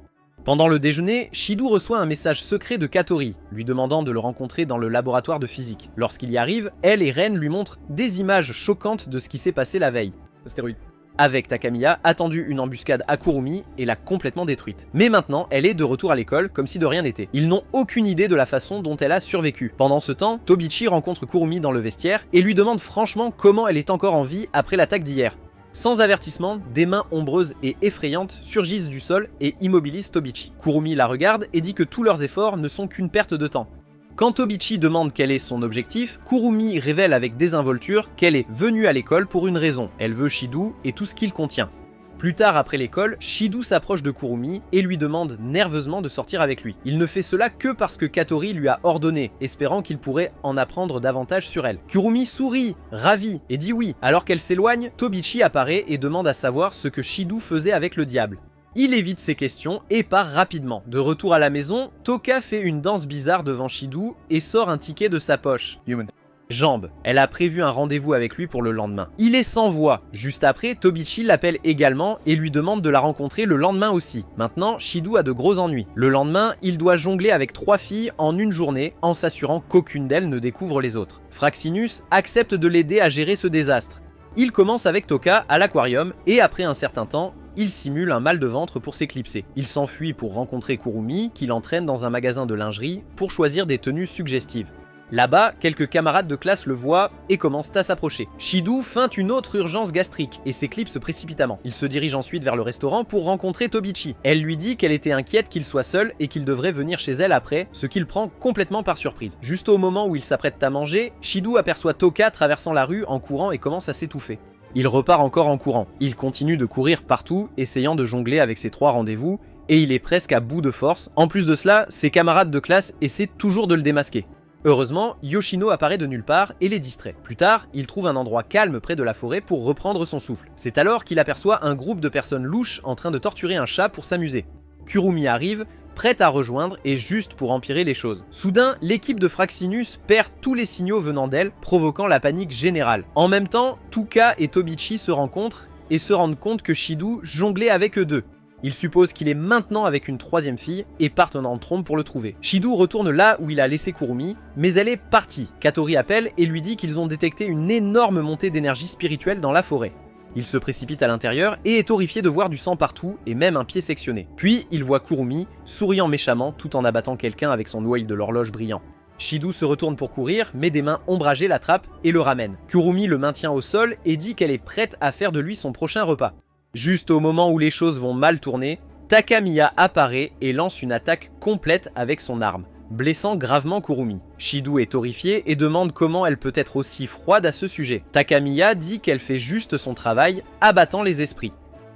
A: Pendant le déjeuner, Shido reçoit un message secret de Katori, lui demandant de le rencontrer dans le laboratoire de physique. Lorsqu'il y arrive, elle et Ren lui montrent des images choquantes de ce qui s'est passé la veille. Stéroïde. Avec Takamiya, a tendu une embuscade à Kurumi et l'a complètement détruite. Mais maintenant, elle est de retour à l'école comme si de rien n'était. Ils n'ont aucune idée de la façon dont elle a survécu. Pendant ce temps, Tobichi rencontre Kurumi dans le vestiaire et lui demande franchement comment elle est encore en vie après l'attaque d'hier. Sans avertissement, des mains ombreuses et effrayantes surgissent du sol et immobilisent Tobichi. Kurumi la regarde et dit que tous leurs efforts ne sont qu'une perte de temps. Quand Tobichi demande quel est son objectif, Kurumi révèle avec désinvolture qu'elle est venue à l'école pour une raison. Elle veut Shido et tout ce qu'il contient. Plus tard après l'école, Shido s'approche de Kurumi et lui demande nerveusement de sortir avec lui. Il ne fait cela que parce que Katori lui a ordonné, espérant qu'il pourrait en apprendre davantage sur elle. Kurumi sourit, ravi, et dit oui. Alors qu'elle s'éloigne, Tobichi apparaît et demande à savoir ce que Shido faisait avec le diable. Il évite ses questions et part rapidement. De retour à la maison, Toka fait une danse bizarre devant Shido et sort un ticket de sa poche. Jambes. Elle a prévu un rendez-vous avec lui pour le lendemain. Il est sans voix. Juste après, Tobichi l'appelle également et lui demande de la rencontrer le lendemain aussi. Maintenant, Shido a de gros ennuis. Le lendemain, il doit jongler avec 3 filles en une journée en s'assurant qu'aucune d'elles ne découvre les autres. Fraxinus accepte de l'aider à gérer ce désastre. Il commence avec Toka à l'aquarium et après un certain temps, il simule un mal de ventre pour s'éclipser. Il s'enfuit pour rencontrer Kurumi qui l'entraîne dans un magasin de lingerie pour choisir des tenues suggestives. Là-bas, quelques camarades de classe le voient et commencent à s'approcher. Shido feinte une autre urgence gastrique et s'éclipse précipitamment. Il se dirige ensuite vers le restaurant pour rencontrer Tobichi. Elle lui dit qu'elle était inquiète qu'il soit seul et qu'il devrait venir chez elle après, ce qu'il prend complètement par surprise. Juste au moment où il s'apprête à manger, Shido aperçoit Toka traversant la rue en courant et commence à s'étouffer. Il repart encore en courant. Il continue de courir partout, essayant de jongler avec ses 3 rendez-vous, et il est presque à bout de force. En plus de cela, ses camarades de classe essaient toujours de le démasquer. Heureusement, Yoshino apparaît de nulle part et les distrait. Plus tard, il trouve un endroit calme près de la forêt pour reprendre son souffle. C'est alors qu'il aperçoit un groupe de personnes louches en train de torturer un chat pour s'amuser. Kurumi arrive, prête à rejoindre et juste pour empirer les choses. Soudain, l'équipe de Fraxinus perd tous les signaux venant d'elle, provoquant la panique générale. En même temps, Toka et Tobichi se rencontrent et se rendent compte que Shido jonglait avec eux deux. Il suppose qu'il est maintenant avec une 3e fille et partent en trompe pour le trouver. Shido retourne là où il a laissé Kurumi, mais elle est partie. Katori appelle et lui dit qu'ils ont détecté une énorme montée d'énergie spirituelle dans la forêt. Il se précipite à l'intérieur et est horrifié de voir du sang partout et même un pied sectionné. Puis il voit Kurumi, souriant méchamment tout en abattant quelqu'un avec son ouïe de l'horloge brillant. Shido se retourne pour courir, mais des mains ombragées l'attrapent et le ramènent. Kurumi le maintient au sol et dit qu'elle est prête à faire de lui son prochain repas. Juste au moment où les choses vont mal tourner, Takamiya apparaît et lance une attaque complète avec son arme. blessant gravement Kurumi. Shido est horrifiée et demande comment elle peut être aussi froide à ce sujet. Takamiya dit qu'elle fait juste son travail, abattant les esprits.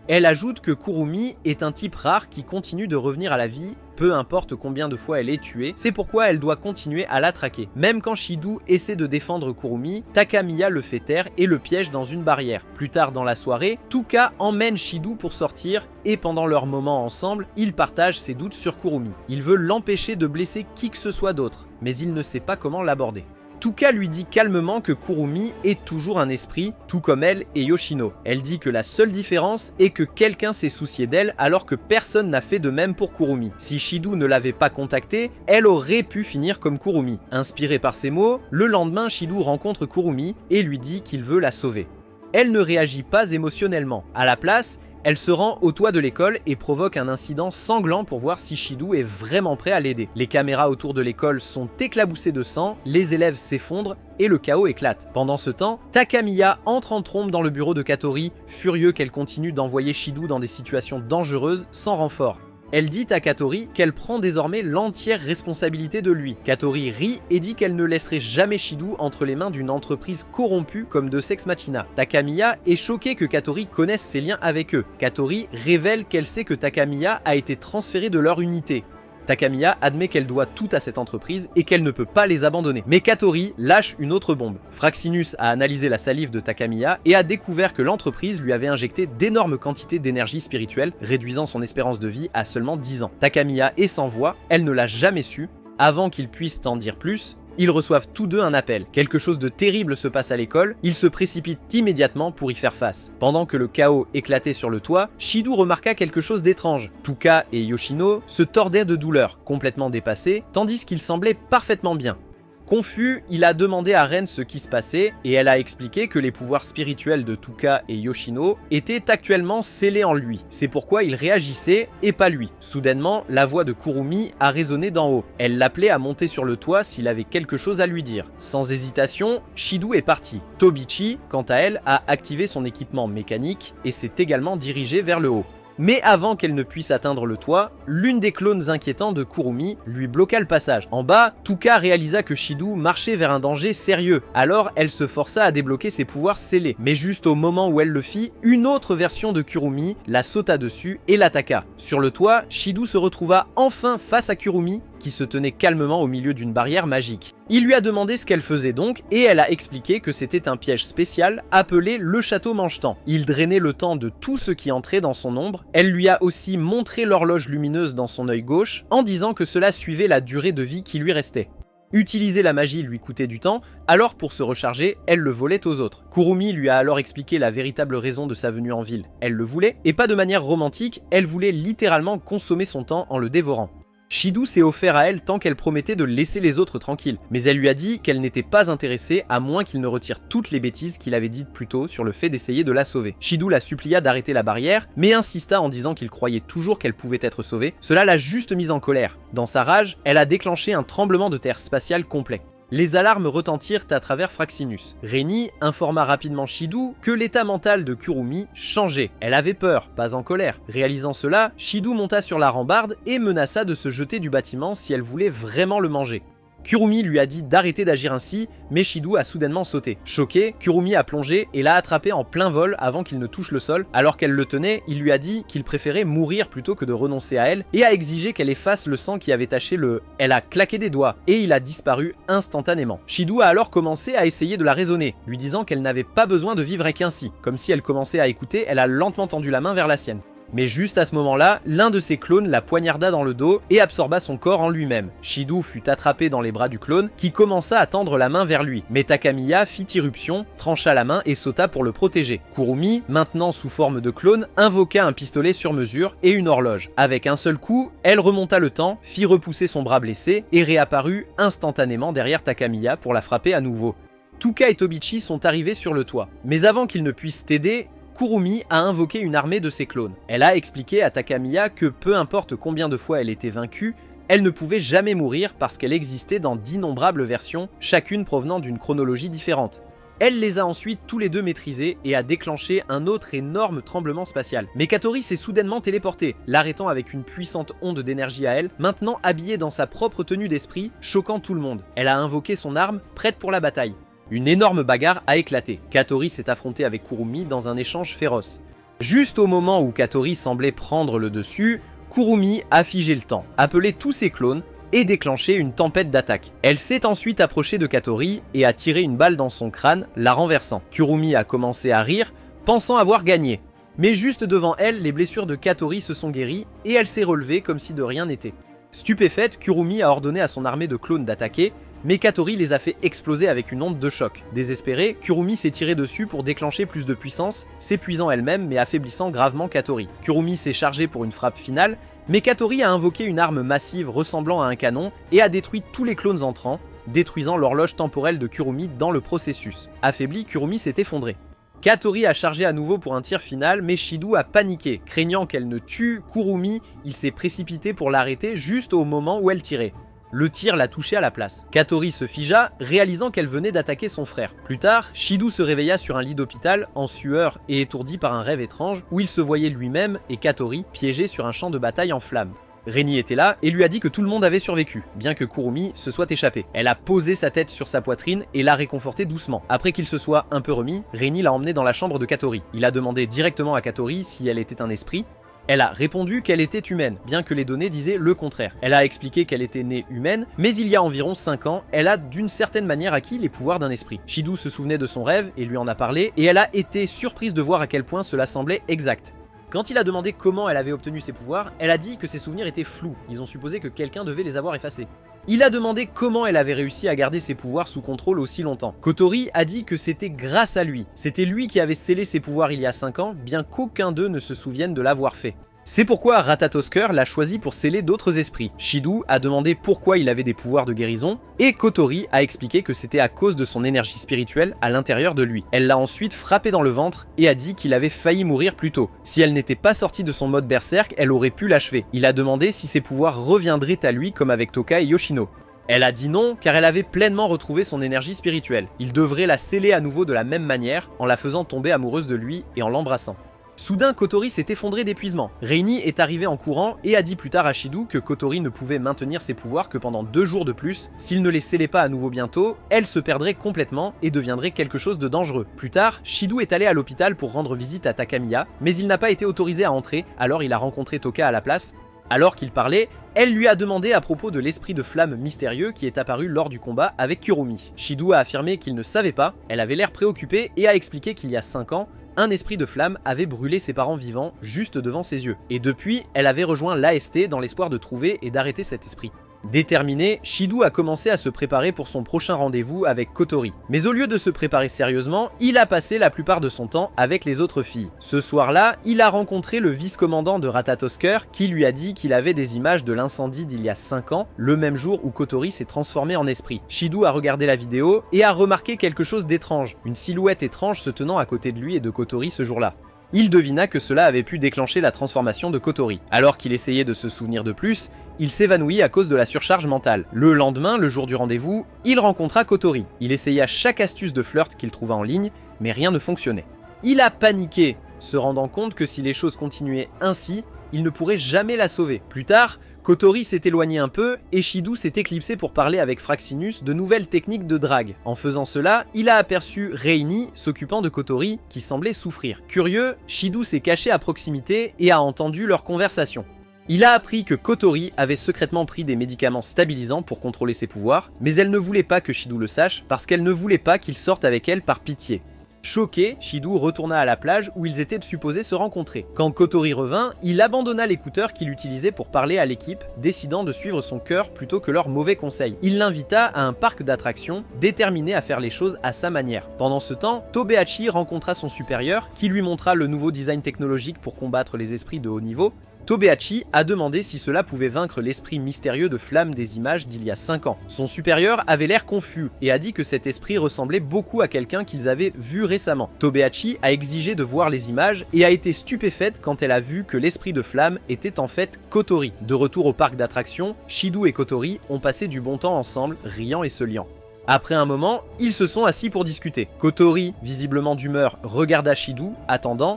A: Elle ajoute que Kurumi est un type rare qui continue de revenir à la vie, peu importe combien de fois elle est tuée, c'est pourquoi elle doit continuer à la traquer. Même quand Shido essaie de défendre Kurumi, Takamiya le fait taire et le piège dans une barrière. Plus tard dans la soirée, Tuka emmène Shido pour sortir et pendant leur moment ensemble, il partage ses doutes sur Kurumi. Il veut l'empêcher de blesser qui que ce soit d'autre, mais il ne sait pas comment l'aborder. Tuka lui dit calmement que Kurumi est toujours un esprit, tout comme elle et Yoshino. Elle dit que la seule différence est que quelqu'un s'est soucié d'elle alors que personne n'a fait de même pour Kurumi. Si Shido ne l'avait pas contactée, elle aurait pu finir comme Kurumi. Inspiré par ces mots, le lendemain Shido rencontre Kurumi et lui dit qu'il veut la sauver. Elle ne réagit pas émotionnellement. À la place, elle se rend au toit de l'école et provoque un incident sanglant pour voir si Shido est vraiment prêt à l'aider. Les caméras autour de l'école sont éclaboussées de sang, les élèves s'effondrent et le chaos éclate. Pendant ce temps, Takamiya entre en trombe dans le bureau de Katori, furieux qu'elle continue d'envoyer Shido dans des situations dangereuses sans renfort. Elle dit à Katori qu'elle prend désormais l'entière responsabilité de lui. Katori rit et dit qu'elle ne laisserait jamais Shido entre les mains d'une entreprise corrompue comme de Sex Machina. Takamiya est choquée que Katori connaisse ses liens avec eux. Katori révèle qu'elle sait que Takamiya a été transférée de leur unité. Takamiya admet qu'elle doit tout à cette entreprise et qu'elle ne peut pas les abandonner. Mais Katori lâche une autre bombe. Fraxinus a analysé la salive de Takamiya et a découvert que l'entreprise lui avait injecté d'énormes quantités d'énergie spirituelle, réduisant son espérance de vie à seulement 10 ans. Takamiya est sans voix, elle ne l'a jamais su. Avant qu'ils puissent en dire plus, ils reçoivent tous deux un appel. Quelque chose de terrible se passe à l'école, ils se précipitent immédiatement pour y faire face. Pendant que le chaos éclatait sur le toit, Shido remarqua quelque chose d'étrange. Tuka et Yoshino se tordaient de douleur, complètement dépassés, tandis qu'ils semblaient parfaitement bien. Confus, il a demandé à Ren ce qui se passait et elle a expliqué que les pouvoirs spirituels de Tuka et Yoshino étaient actuellement scellés en lui. C'est pourquoi il réagissait et pas lui. Soudainement, la voix de Kurumi a résonné d'en haut. Elle l'appelait à monter sur le toit s'il avait quelque chose à lui dire. Sans hésitation, Shido est parti. Tobichi, quant à elle, a activé son équipement mécanique et s'est également dirigée vers le haut. Mais avant qu'elle ne puisse atteindre le toit, l'une des clones inquiétants de Kurumi lui bloqua le passage. En bas, Tuka réalisa que Shido marchait vers un danger sérieux, alors elle se força à débloquer ses pouvoirs scellés. Mais juste au moment où elle le fit, une autre version de Kurumi la sauta dessus et l'attaqua. Sur le toit, Shido se retrouva enfin face à Kurumi, qui se tenait calmement au milieu d'une barrière magique. Il lui a demandé ce qu'elle faisait donc, et elle a expliqué que c'était un piège spécial appelé le château mange-temps. Il drainait le temps de tout ce qui entrait dans son ombre. Elle lui a aussi montré l'horloge lumineuse dans son œil gauche, en disant que cela suivait la durée de vie qui lui restait. Utiliser la magie lui coûtait du temps, alors pour se recharger, elle le volait aux autres. Kurumi lui a alors expliqué la véritable raison de sa venue en ville. Elle le voulait, et pas de manière romantique, elle voulait littéralement consommer son temps en le dévorant. Shido s'est offert à elle tant qu'elle promettait de laisser les autres tranquilles, mais elle lui a dit qu'elle n'était pas intéressée à moins qu'il ne retire toutes les bêtises qu'il avait dites plus tôt sur le fait d'essayer de la sauver. Shido la supplia d'arrêter la barrière, mais insista en disant qu'il croyait toujours qu'elle pouvait être sauvée. Cela l'a juste mise en colère. Dans sa rage, elle a déclenché un tremblement de terre spatial complet. Les alarmes retentirent à travers Fraxinus. Reni informa rapidement Shido que l'état mental de Kurumi changeait. Elle avait peur, pas en colère. Réalisant cela, Shido monta sur la rambarde et menaça de se jeter du bâtiment si elle voulait vraiment le manger. Kurumi lui a dit d'arrêter d'agir ainsi, mais Shido a soudainement sauté. Choqué, Kurumi a plongé et l'a attrapé en plein vol avant qu'il ne touche le sol. Alors qu'elle le tenait, il lui a dit qu'il préférait mourir plutôt que de renoncer à elle et a exigé qu'elle efface le sang qui avait taché le... Elle a claqué des doigts et il a disparu instantanément. Shido a alors commencé à essayer de la raisonner, lui disant qu'elle n'avait pas besoin de vivre qu'ainsi. Comme si elle commençait à écouter, elle a lentement tendu la main vers la sienne. Mais juste à ce moment-là, l'un de ses clones la poignarda dans le dos et absorba son corps en lui-même. Shido fut attrapé dans les bras du clone qui commença à tendre la main vers lui. Mais Takamiya fit irruption, trancha la main et sauta pour le protéger. Kurumi, maintenant sous forme de clone, invoqua un pistolet sur mesure et une horloge. Avec un seul coup, elle remonta le temps, fit repousser son bras blessé et réapparut instantanément derrière Takamiya pour la frapper à nouveau. Tuka et Tobichi sont arrivés sur le toit. Mais avant qu'ils ne puissent t'aider, Kurumi a invoqué une armée de ses clones. Elle a expliqué à Takamiya que peu importe combien de fois elle était vaincue, elle ne pouvait jamais mourir parce qu'elle existait dans d'innombrables versions, chacune provenant d'une chronologie différente. Elle les a ensuite tous les deux maîtrisés et a déclenché un autre énorme tremblement spatial. Mais Katori s'est soudainement téléportée, l'arrêtant avec une puissante onde d'énergie à elle, maintenant habillée dans sa propre tenue d'esprit, choquant tout le monde. Elle a invoqué son arme, prête pour la bataille. Une énorme bagarre a éclaté. Katori s'est affrontée avec Kurumi dans un échange féroce. Juste au moment où Katori semblait prendre le dessus, Kurumi a figé le temps, appelé tous ses clones et déclenché une tempête d'attaque. Elle s'est ensuite approchée de Katori et a tiré une balle dans son crâne, la renversant. Kurumi a commencé à rire, pensant avoir gagné. Mais juste devant elle, les blessures de Katori se sont guéries et elle s'est relevée comme si de rien n'était. Stupéfaite, Kurumi a ordonné à son armée de clones d'attaquer, mais Katori les a fait exploser avec une onde de choc. Désespérée, Kurumi s'est tirée dessus pour déclencher plus de puissance, s'épuisant elle-même mais affaiblissant gravement Katori. Kurumi s'est chargée pour une frappe finale, mais Katori a invoqué une arme massive ressemblant à un canon et a détruit tous les clones entrants, détruisant l'horloge temporelle de Kurumi dans le processus. Affaibli, Kurumi s'est effondré. Katori a chargé à nouveau pour un tir final, mais Shido a paniqué. Craignant qu'elle ne tue Kurumi, il s'est précipité pour l'arrêter juste au moment où elle tirait. Le tir l'a touché à la place. Katori se figea, réalisant qu'elle venait d'attaquer son frère. Plus tard, Shido se réveilla sur un lit d'hôpital, en sueur et étourdi par un rêve étrange, où il se voyait lui-même et Katori piégés sur un champ de bataille en flammes. Reni était là et lui a dit que tout le monde avait survécu, bien que Kurumi se soit échappé. Elle a posé sa tête sur sa poitrine et l'a réconforté doucement. Après qu'il se soit un peu remis, Reni l'a emmené dans la chambre de Katori. Il a demandé directement à Katori si elle était un esprit. Elle a répondu qu'elle était humaine, bien que les données disaient le contraire. Elle a expliqué qu'elle était née humaine, mais il y a environ 5 ans, elle a d'une certaine manière acquis les pouvoirs d'un esprit. Shido se souvenait de son rêve et lui en a parlé, et elle a été surprise de voir à quel point cela semblait exact. Quand il a demandé comment elle avait obtenu ses pouvoirs, elle a dit que ses souvenirs étaient flous, ils ont supposé que quelqu'un devait les avoir effacés. Il a demandé comment elle avait réussi à garder ses pouvoirs sous contrôle aussi longtemps. Kotori a dit que c'était grâce à lui. C'était lui qui avait scellé ses pouvoirs il y a 5 ans, bien qu'aucun d'eux ne se souvienne de l'avoir fait. C'est pourquoi Ratatosker l'a choisi pour sceller d'autres esprits. Shido a demandé pourquoi il avait des pouvoirs de guérison, et Kotori a expliqué que c'était à cause de son énergie spirituelle à l'intérieur de lui. Elle l'a ensuite frappé dans le ventre et a dit qu'il avait failli mourir plus tôt. Si elle n'était pas sortie de son mode berserk, elle aurait pu l'achever. Il a demandé si ses pouvoirs reviendraient à lui comme avec Toka et Yoshino. Elle a dit non car elle avait pleinement retrouvé son énergie spirituelle. Il devrait la sceller à nouveau de la même manière, en la faisant tomber amoureuse de lui et en l'embrassant. Soudain, Kotori s'est effondré d'épuisement. Reini est arrivé en courant et a dit plus tard à Shido que Kotori ne pouvait maintenir ses pouvoirs que pendant 2 jours de plus. S'il ne les scellait pas à nouveau bientôt, elle se perdrait complètement et deviendrait quelque chose de dangereux. Plus tard, Shido est allé à l'hôpital pour rendre visite à Takamiya, mais il n'a pas été autorisé à entrer, alors il a rencontré Toka à la place. Alors qu'il parlait, elle lui a demandé à propos de l'esprit de flamme mystérieux qui est apparu lors du combat avec Kurumi. Shido a affirmé qu'il ne savait pas, elle avait l'air préoccupée et a expliqué qu'il y a 5 ans, un esprit de flamme avait brûlé ses parents vivants juste devant ses yeux. Et depuis, elle avait rejoint l'AST dans l'espoir de trouver et d'arrêter cet esprit. Déterminé, Shido a commencé à se préparer pour son prochain rendez-vous avec Kotori. Mais au lieu de se préparer sérieusement, il a passé la plupart de son temps avec les autres filles. Ce soir-là, il a rencontré le vice-commandant de Ratatosker qui lui a dit qu'il avait des images de l'incendie d'il y a 5 ans, le même jour où Kotori s'est transformé en esprit. Shido a regardé la vidéo et a remarqué quelque chose d'étrange, une silhouette étrange se tenant à côté de lui et de Kotori ce jour-là. Il devina que cela avait pu déclencher la transformation de Kotori. Alors qu'il essayait de se souvenir de plus, il s'évanouit à cause de la surcharge mentale. Le lendemain, le jour du rendez-vous, il rencontra Kotori. Il essaya chaque astuce de flirt qu'il trouva en ligne, mais rien ne fonctionnait. Il a paniqué, se rendant compte que si les choses continuaient ainsi, il ne pourrait jamais la sauver. Plus tard, Kotori s'est éloigné un peu et Shido s'est éclipsé pour parler avec Fraxinus de nouvelles techniques de drague. En faisant cela, il a aperçu Reini s'occupant de Kotori qui semblait souffrir. Curieux, Shido s'est caché à proximité et a entendu leur conversation. Il a appris que Kotori avait secrètement pris des médicaments stabilisants pour contrôler ses pouvoirs, mais elle ne voulait pas que Shido le sache parce qu'elle ne voulait pas qu'il sorte avec elle par pitié. Choqué, Shido retourna à la plage où ils étaient supposés se rencontrer. Quand Kotori revint, il abandonna l'écouteur qu'il utilisait pour parler à l'équipe, décidant de suivre son cœur plutôt que leurs mauvais conseils. Il l'invita à un parc d'attractions, déterminé à faire les choses à sa manière. Pendant ce temps, Tobehachi rencontra son supérieur, qui lui montra le nouveau design technologique pour combattre les esprits de haut niveau. Tobehachi a demandé si cela pouvait vaincre l'esprit mystérieux de flamme des images d'il y a 5 ans. Son supérieur avait l'air confus et a dit que cet esprit ressemblait beaucoup à quelqu'un qu'ils avaient vu récemment. Tobehachi a exigé de voir les images et a été stupéfaite quand elle a vu que l'esprit de flamme était en fait Kotori. De retour au parc d'attractions, Shido et Kotori ont passé du bon temps ensemble, riant et se liant. Après un moment, ils se sont assis pour discuter. Kotori, visiblement d'humeur, regarda Shidu,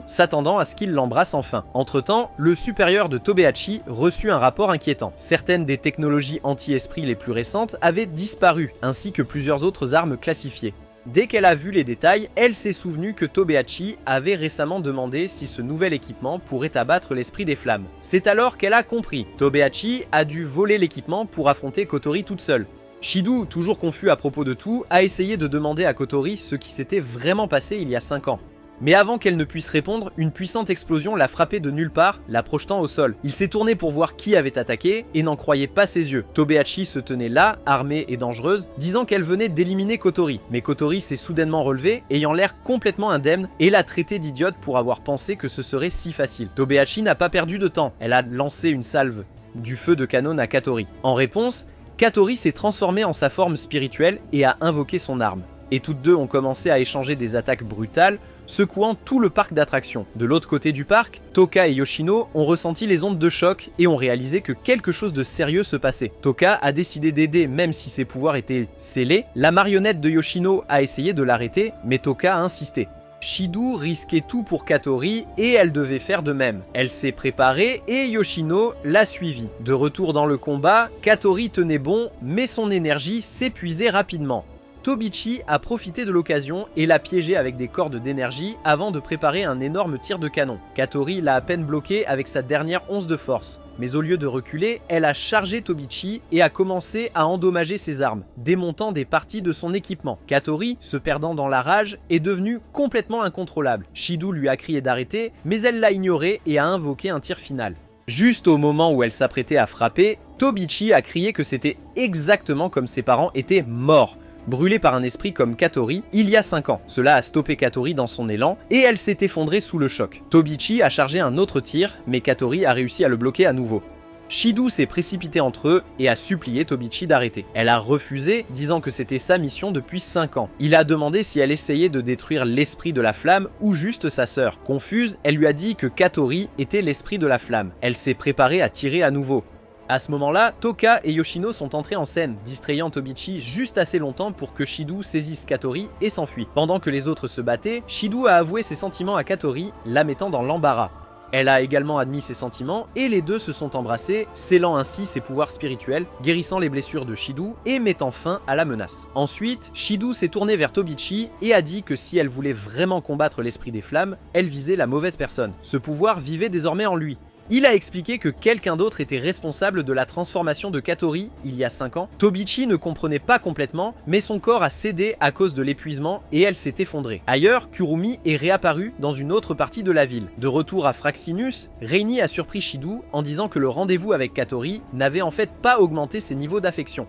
A: s'attendant à ce qu'il l'embrasse enfin. Entre-temps, le supérieur de Tobehachi reçut un rapport inquiétant. Certaines des technologies anti-esprit les plus récentes avaient disparu, ainsi que plusieurs autres armes classifiées. Dès qu'elle a vu les détails, elle s'est souvenue que Tobehachi avait récemment demandé si ce nouvel équipement pourrait abattre l'esprit des flammes. C'est alors qu'elle a compris. Tobehachi a dû voler l'équipement pour affronter Kotori toute seule. Shidu, toujours confus à propos de tout, a essayé de demander à Kotori ce qui s'était vraiment passé il y a 5 ans. Mais avant qu'elle ne puisse répondre, une puissante explosion l'a frappé de nulle part, la projetant au sol. Il s'est tourné pour voir qui avait attaqué et n'en croyait pas ses yeux. Tobehachi se tenait là, armée et dangereuse, disant qu'elle venait d'éliminer Kotori. Mais Kotori s'est soudainement relevée, ayant l'air complètement indemne, et l'a traité d'idiote pour avoir pensé que ce serait si facile. Tobehachi n'a pas perdu de temps, elle a lancé une salve du feu de canon à Katori. En réponse, Katori s'est transformé en sa forme spirituelle et a invoqué son arme. Et toutes deux ont commencé à échanger des attaques brutales, secouant tout le parc d'attractions. De l'autre côté du parc, Toka et Yoshino ont ressenti les ondes de choc et ont réalisé que quelque chose de sérieux se passait. Toka a décidé d'aider même si ses pouvoirs étaient scellés. La marionnette de Yoshino a essayé de l'arrêter, mais Toka a insisté. Shidu risquait tout pour Katori et elle devait faire de même. Elle s'est préparée et Yoshino l'a suivie. De retour dans le combat, Katori tenait bon, mais son énergie s'épuisait rapidement. Tobichi a profité de l'occasion et l'a piégé avec des cordes d'énergie avant de préparer un énorme tir de canon. Katori l'a à peine bloqué avec sa dernière once de force. Mais au lieu de reculer, elle a chargé Tobichi et a commencé à endommager ses armes, démontant des parties de son équipement. Katori, se perdant dans la rage, est devenue complètement incontrôlable. Shidu lui a crié d'arrêter, mais elle l'a ignoré et a invoqué un tir final. Juste au moment où elle s'apprêtait à frapper, Tobichi a crié que c'était exactement comme ses parents étaient morts, brûlée par un esprit comme Katori il y a 5 ans. Cela a stoppé Katori dans son élan et elle s'est effondrée sous le choc. Tobichi a chargé un autre tir, mais Katori a réussi à le bloquer à nouveau. Shidu s'est précipité entre eux et a supplié Tobichi d'arrêter. Elle a refusé, disant que c'était sa mission depuis 5 ans. Il a demandé si elle essayait de détruire l'esprit de la flamme ou juste sa sœur. Confuse, elle lui a dit que Katori était l'esprit de la flamme. Elle s'est préparée à tirer à nouveau. À ce moment-là, Toka et Yoshino sont entrés en scène, distrayant Tobichi juste assez longtemps pour que Shidu saisisse Katori et s'enfuit. Pendant que les autres se battaient, Shidu a avoué ses sentiments à Katori, la mettant dans l'embarras. Elle a également admis ses sentiments et les deux se sont embrassés, scellant ainsi ses pouvoirs spirituels, guérissant les blessures de Shidu et mettant fin à la menace. Ensuite, Shidu s'est tournée vers Tobichi et a dit que si elle voulait vraiment combattre l'esprit des flammes, elle visait la mauvaise personne. Ce pouvoir vivait désormais en lui. Il a expliqué que quelqu'un d'autre était responsable de la transformation de Katori il y a 5 ans. Tobichi ne comprenait pas complètement, mais son corps a cédé à cause de l'épuisement et elle s'est effondrée. Ailleurs, Kurumi est réapparu dans une autre partie de la ville. De retour à Fraxinus, Reini a surpris Shidu en disant que le rendez-vous avec Katori n'avait en fait pas augmenté ses niveaux d'affection.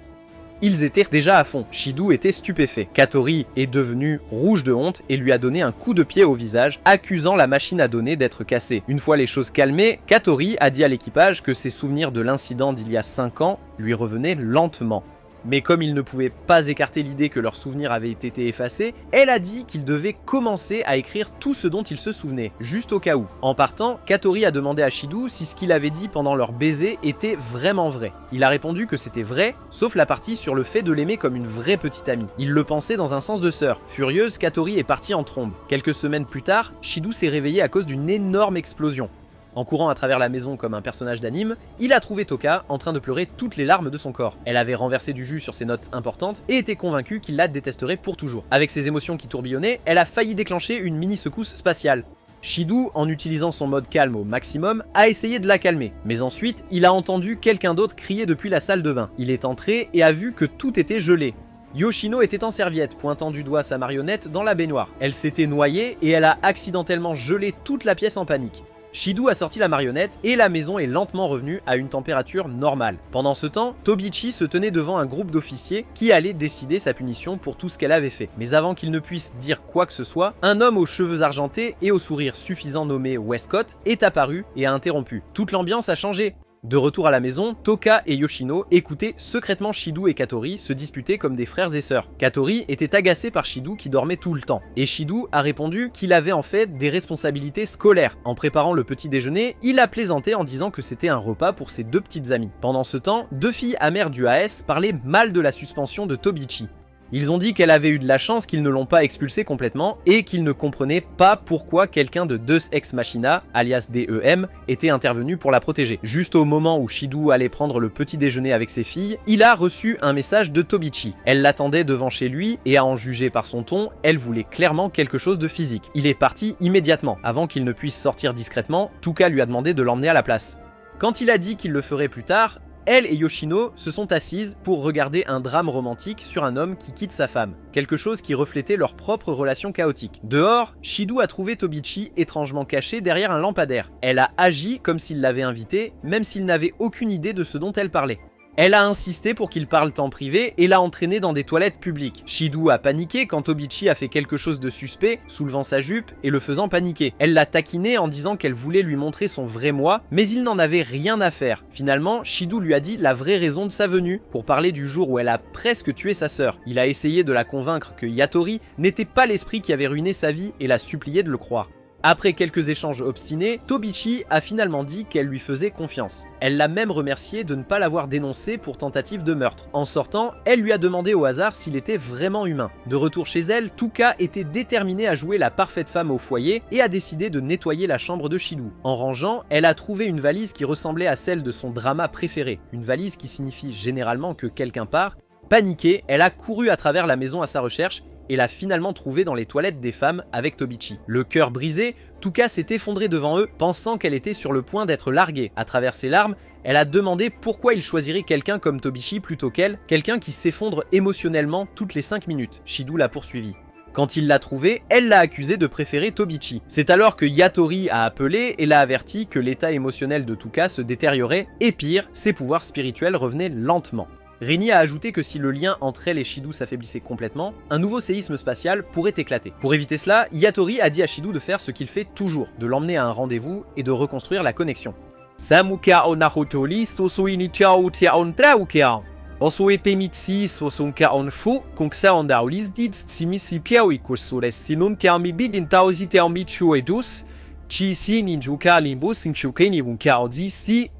A: Ils étaient déjà à fond, Shidu était stupéfait. Katori est devenu rouge de honte et lui a donné un coup de pied au visage, accusant la machine à donner d'être cassée. Une fois les choses calmées, Katori a dit à l'équipage que ses souvenirs de l'incident d'il y a 5 ans lui revenaient lentement. Mais comme il ne pouvait pas écarter l'idée que leurs souvenirs avaient été effacés, elle a dit qu'il devait commencer à écrire tout ce dont il se souvenait, juste au cas où. En partant, Katori a demandé à Shidu si ce qu'il avait dit pendant leur baiser était vraiment vrai. Il a répondu que c'était vrai, sauf la partie sur le fait de l'aimer comme une vraie petite amie. Il le pensait dans un sens de sœur. Furieuse, Katori est partie en trombe. Quelques semaines plus tard, Shidu s'est réveillé à cause d'une énorme explosion. En courant à travers la maison comme un personnage d'anime, il a trouvé Toka en train de pleurer toutes les larmes de son corps. Elle avait renversé du jus sur ses notes importantes et était convaincue qu'il la détesterait pour toujours. Avec ses émotions qui tourbillonnaient, elle a failli déclencher une mini secousse spatiale. Shidu, en utilisant son mode calme au maximum, a essayé de la calmer. Mais ensuite, il a entendu quelqu'un d'autre crier depuis la salle de bain. Il est entré et a vu que tout était gelé. Yoshino était en serviette, pointant du doigt sa marionnette dans la baignoire. Elle s'était noyée et elle a accidentellement gelé toute la pièce en panique. Shidu a sorti la marionnette et la maison est lentement revenue à une température normale. Pendant ce temps, Tobichi se tenait devant un groupe d'officiers qui allait décider sa punition pour tout ce qu'elle avait fait. Mais avant qu'il ne puisse dire quoi que ce soit, un homme aux cheveux argentés et au sourire suffisant nommé Westcott est apparu et a interrompu. Toute l'ambiance a changé. De retour à la maison, Toka et Yoshino écoutaient secrètement Shidu et Katori se disputer comme des frères et sœurs. Katori était agacé par Shidu qui dormait tout le temps, et Shidu a répondu qu'il avait en fait des responsabilités scolaires. En préparant le petit déjeuner, il a plaisanté en disant que c'était un repas pour ses 2 petites amies. Pendant ce temps, 2 filles amères du AS parlaient mal de la suspension de Tobichi. Ils ont dit qu'elle avait eu de la chance qu'ils ne l'ont pas expulsée complètement et qu'ils ne comprenaient pas pourquoi quelqu'un de Deus Ex Machina, alias DEM, était intervenu pour la protéger. Juste au moment où Shido allait prendre le petit déjeuner avec ses filles, il a reçu un message de Tobichi. Elle l'attendait devant chez lui et à en juger par son ton, elle voulait clairement quelque chose de physique. Il est parti immédiatement. Avant qu'il ne puisse sortir discrètement, Tuka lui a demandé de l'emmener à la place. Quand il a dit qu'il le ferait plus tard, elle et Yoshino se sont assises pour regarder un drame romantique sur un homme qui quitte sa femme, quelque chose qui reflétait leur propre relation chaotique. Dehors, Shido a trouvé Tobichi étrangement caché derrière un lampadaire. Elle a agi comme s'il l'avait invité, même s'il n'avait aucune idée de ce dont elle parlait. Elle a insisté pour qu'ils parlent en privé et l'a entraîné dans des toilettes publiques. Shido a paniqué quand Tobichi a fait quelque chose de suspect, soulevant sa jupe et le faisant paniquer. Elle l'a taquiné en disant qu'elle voulait lui montrer son vrai moi, mais il n'en avait rien à faire. Finalement, Shido lui a dit la vraie raison de sa venue, pour parler du jour où elle a presque tué sa sœur. Il a essayé de la convaincre que Yatori n'était pas l'esprit qui avait ruiné sa vie et l'a supplié de le croire. Après quelques échanges obstinés, Tobichi a finalement dit qu'elle lui faisait confiance. Elle l'a même remercié de ne pas l'avoir dénoncé pour tentative de meurtre. En sortant, elle lui a demandé au hasard s'il était vraiment humain. De retour chez elle, Tuka était déterminée à jouer la parfaite femme au foyer et a décidé de nettoyer la chambre de Shido. En rangeant, elle a trouvé une valise qui ressemblait à celle de son drama préféré. Une valise qui signifie généralement que quelqu'un part. Paniquée, elle a couru à travers la maison à sa recherche et l'a finalement trouvé dans les toilettes des femmes avec Tobichi. Le cœur brisé, Tuka s'est effondrée devant eux, pensant qu'elle était sur le point d'être larguée. À travers ses larmes, elle a demandé pourquoi il choisirait quelqu'un comme Tobichi plutôt qu'elle, quelqu'un qui s'effondre émotionnellement toutes les 5 minutes. Shido l'a poursuivi. Quand il l'a trouvé, elle l'a accusé de préférer Tobichi. C'est alors que Yatori a appelé et l'a averti que l'état émotionnel de Tuka se détériorait et pire, ses pouvoirs spirituels revenaient lentement. Rini a ajouté que si le lien entre elle et Shido s'affaiblissait complètement, un nouveau séisme spatial pourrait éclater. Pour éviter cela, Yatori a dit à Shido de faire ce qu'il fait toujours, de l'emmener à un rendez-vous et de reconstruire la connexion. Samuka onahotori sosuini chao tiaon traukia. Oso epemitsi sosunka onfu kungsa ondaulis did simisi piawi kursures sinun kami bidin taosi teomi chuedus chi si ninjuka limbo sinchukeni bunka ozi si.